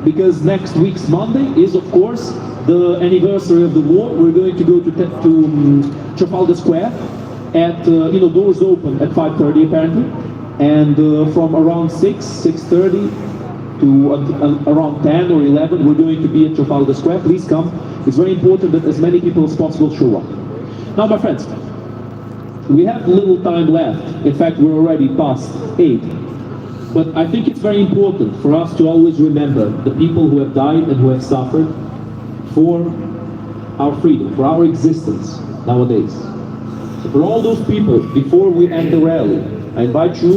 Because next week's Monday is, of course, the anniversary of the war. We're going to go to Trafalgar Square at, doors open at 5:30 apparently. And from around 6:30, to around 10 or 11, we're going to be at Trafalgar Square. Please come. It's very important that as many people as possible show up. Now, my friends, we have little time left. In fact, we're already past 8. But I think it's very important for us to always remember the people who have died and who have suffered for our freedom, for our existence nowadays. So for all those people, before we end the rally, I invite you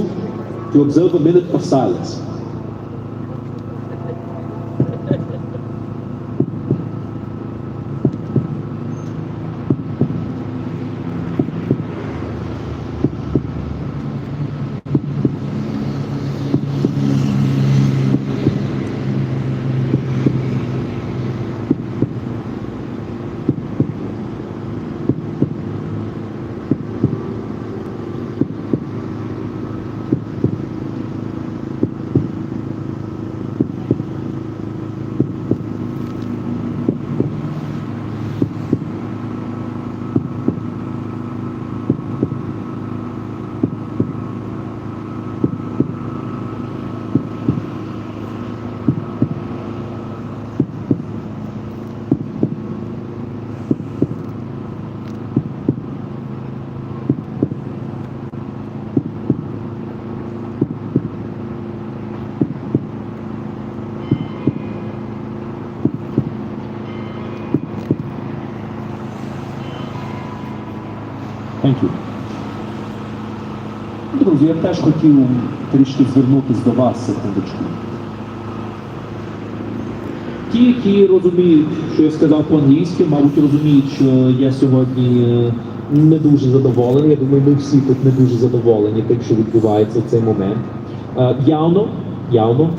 to observe a minute of silence. Thank you. Друзі, я теж хотів трішки звернутися до вас, секундочку. Ті, які розуміють, що я сказав по-англійськи, мабуть, розуміють, що я сьогодні не дуже задоволений. Я думаю, ми всі тут не дуже задоволені тим, що відбувається в цей момент. Явно,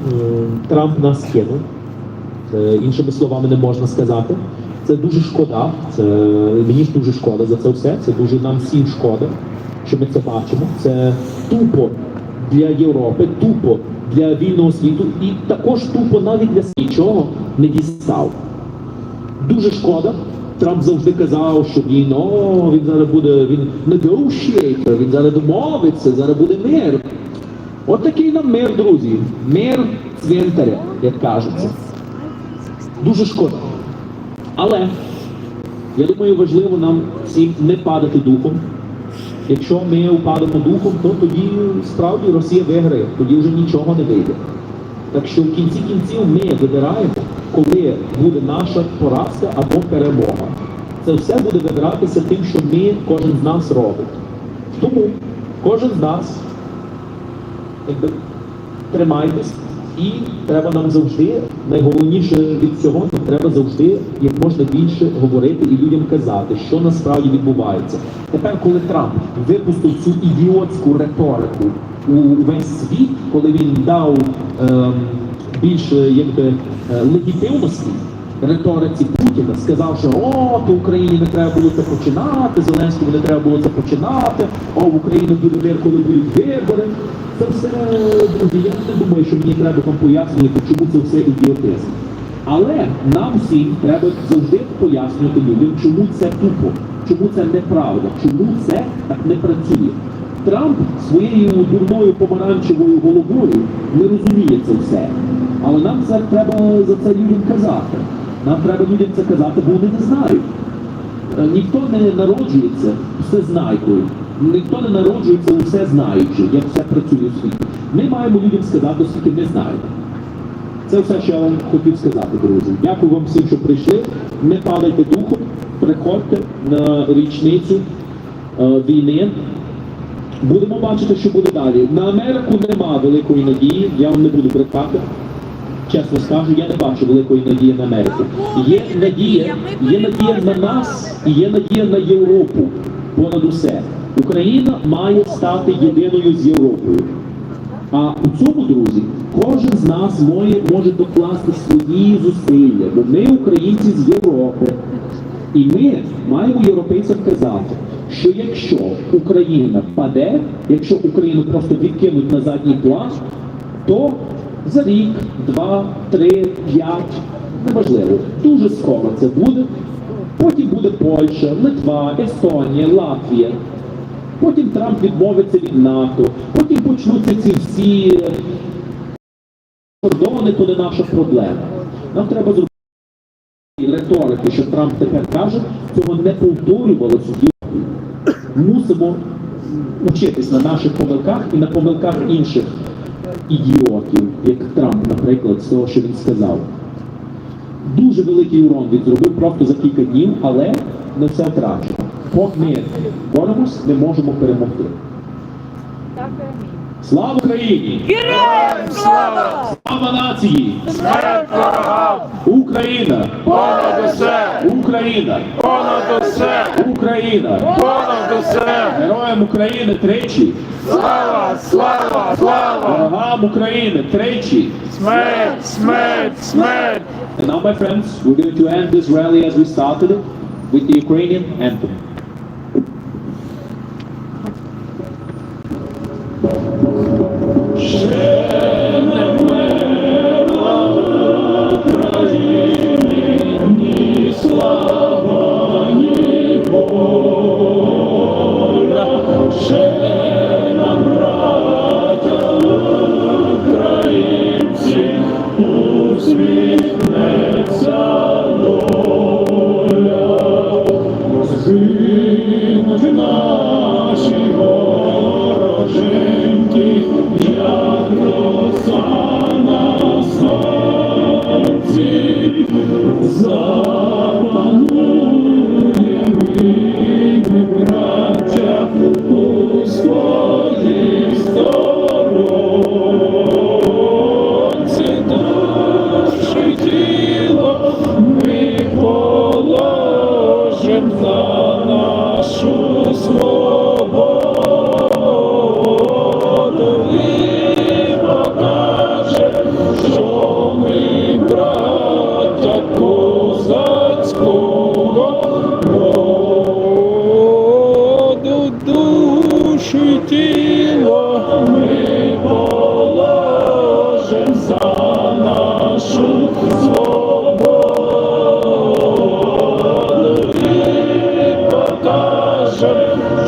Трамп нас кинув. Іншими словами не можна сказати. Це дуже шкода, мені ж дуже шкода за це все, це дуже нам всім шкода, що ми це бачимо. Це тупо для Європи, тупо для вільного світу і також тупо навіть для нічого не дістав. Дуже шкода. Трамп завжди казав, що він зараз буде, він negotiator, він зараз домовиться, зараз буде мир. От такий нам мир, друзі. Мир цвинтаря, як кажеться. Дуже шкода. Але, я думаю, важливо нам всім не падати духом. Якщо ми упадемо духом, то тоді справді Росія виграє, тоді вже нічого не вийде. Так що в кінці кінців ми вибираємо, коли буде наша поразка або перемога. Це все буде вибиратися тим, що ми, кожен з нас робить. Тому кожен з нас, тримайтесь, і треба нам завжди, найголовніше від цього, треба завжди як можна більше говорити і людям казати, що насправді відбувається. Тепер, коли Трамп випустив цю ідіотську риторику у весь світ, коли він дав більше легітимності риториці Путіна, сказав, що то Україні не треба було це починати, Зеленському не треба було це починати, в Україні буде мир, коли будуть вибори. Це все, друзі, я не думаю, що мені треба вам пояснювати, чому це все ідіотизм. Але нам всім треба завжди пояснювати людям, чому це тупо, чому це неправда, чому це так не працює. Трамп своєю дурною помаранчевою головою не розуміє це все. Але нам це треба за це людям казати. Нам треба людям це казати, бо вони не знають. Ніхто не народжується всезнайкою. Ніхто не народжується усе знаючи, як все працює у світі. Ми маємо людям сказати, оскільки не знають. Це все, що я вам хотів сказати, друзі. Дякую вам всім, що прийшли. Не падайте духом, приходьте на річницю війни. Будемо бачити, що буде далі. На Америку нема великої надії, я вам не буду брехати. Чесно скажу, я не бачу великої надії на Америку. Є надія на нас і є надія на Європу понад усе. Україна має стати єдиною з Європою. А у цьому, друзі, кожен з нас може докласти свої зусилля, бо ми українці з Європи. І ми маємо європейцям казати, що якщо Україна паде, якщо Україну просто відкинуть на задній план, то за рік, 2, 3, 5, неважливо, дуже скоро це буде. Потім буде Польща, Литва, Естонія, Латвія. Потім Трамп відмовиться від НАТО. Потім почнуться ці всі кордони, то не наша проблема. Нам треба зробити риторики, що Трамп тепер каже, цього не повторювалося в Європі. Мусимо вчитись на наших помилках і на помилках інших ідіотів, як Трамп, наприклад, з того, що він сказав. Дуже великий урон він зробив просто за кілька днів, але не все втрачено. Поки ми боремось, не можемо перемогти. Слава Україні! Героям слава! Слава нації! Смерть ворогам! Україна! Понад усе! Україна! Понад усе! Україна! Понад усе! Героям України тричі! Слава! Слава! Слава! Ворогам України тричі! Смерть! Смерть! Смерть! And now, my friends, we're going to end this rally as we started it with the Ukrainian anthem.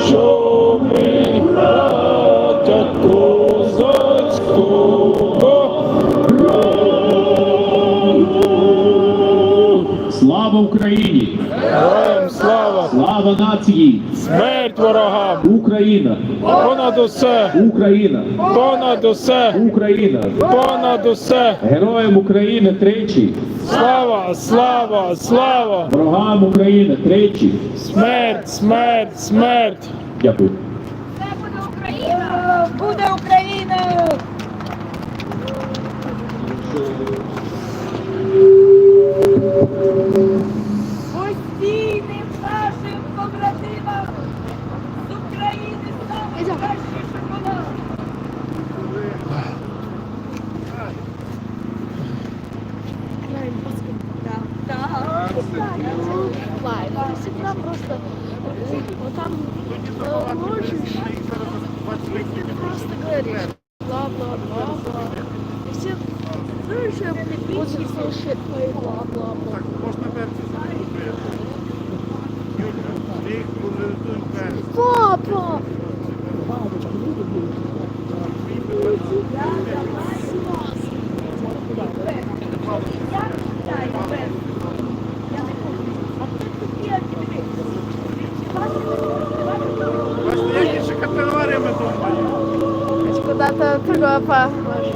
Що Україні! Героям слава! Слава нації! Смерть ворогам! Україна! Понад усе! Україна! Понад усе! Україна! Понад усе! Героям України тричі! Слава! Слава! Слава! Ворогам України тричі! Смерть! Смерть! Смерть! Дякую. Це буде Україна! Буде Україна! Постійним нашим побратимам з України саме кращий шоколад! Всегда просто вот там ложишь, и ты просто говоришь бла-бла-бла-бла. И все, знаешь, вот this shit play бла-бла-бла. Папа! Куда-то другое похоже.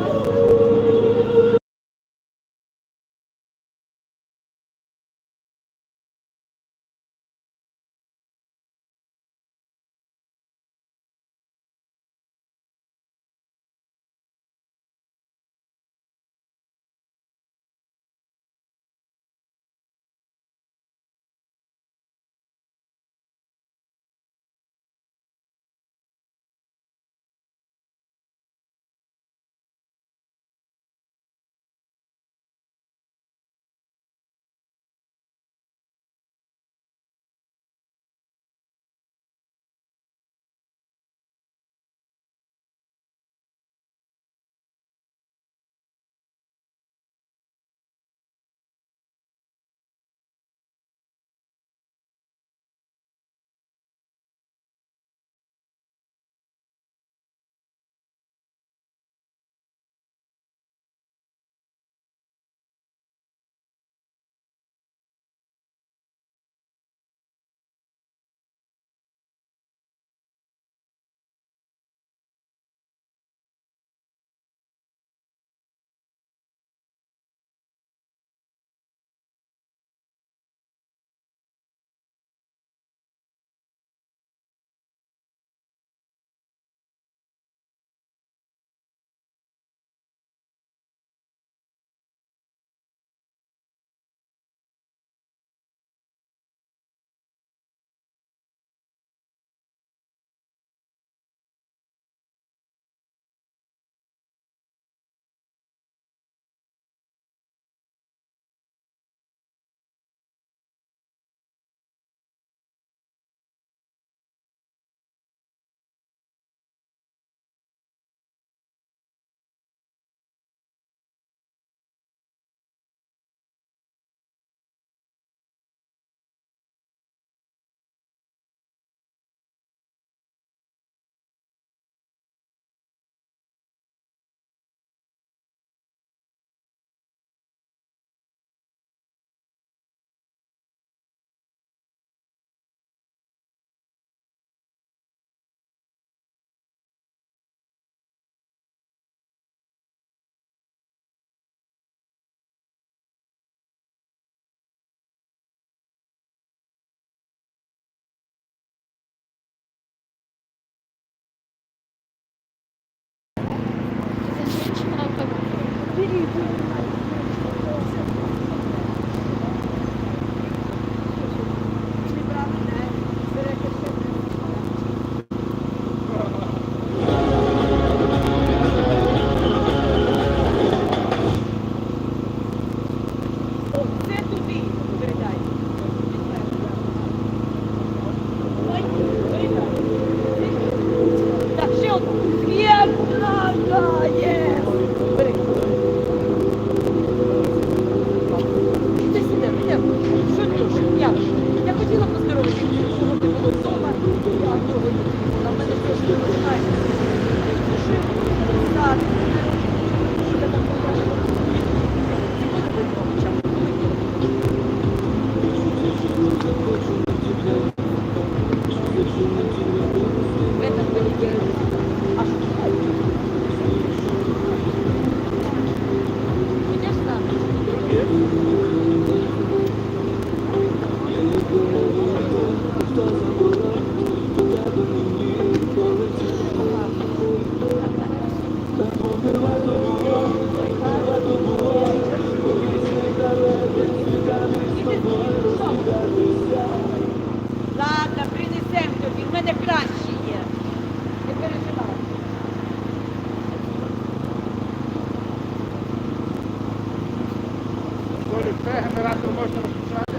Генератор можна розпочати.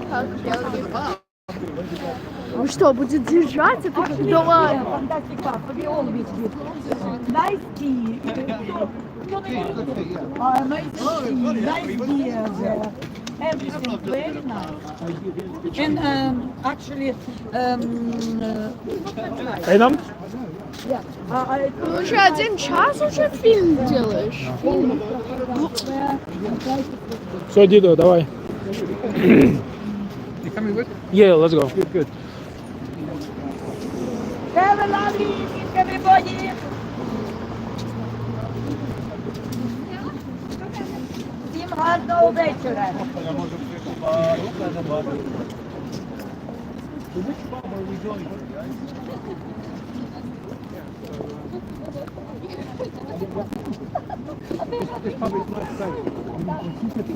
Так, первый пап. Он что, будет держать это? Давай. Fantastic pub, we always do. Nice tea. Nice tea, nice beer. Everything very nice. And actually, Ты уже 1 час уже фильм делаешь? Фильм. Все, Дідо, давай. Yeah, let's go. Good. have a lovely evening, everybody. Всім гарного вечора.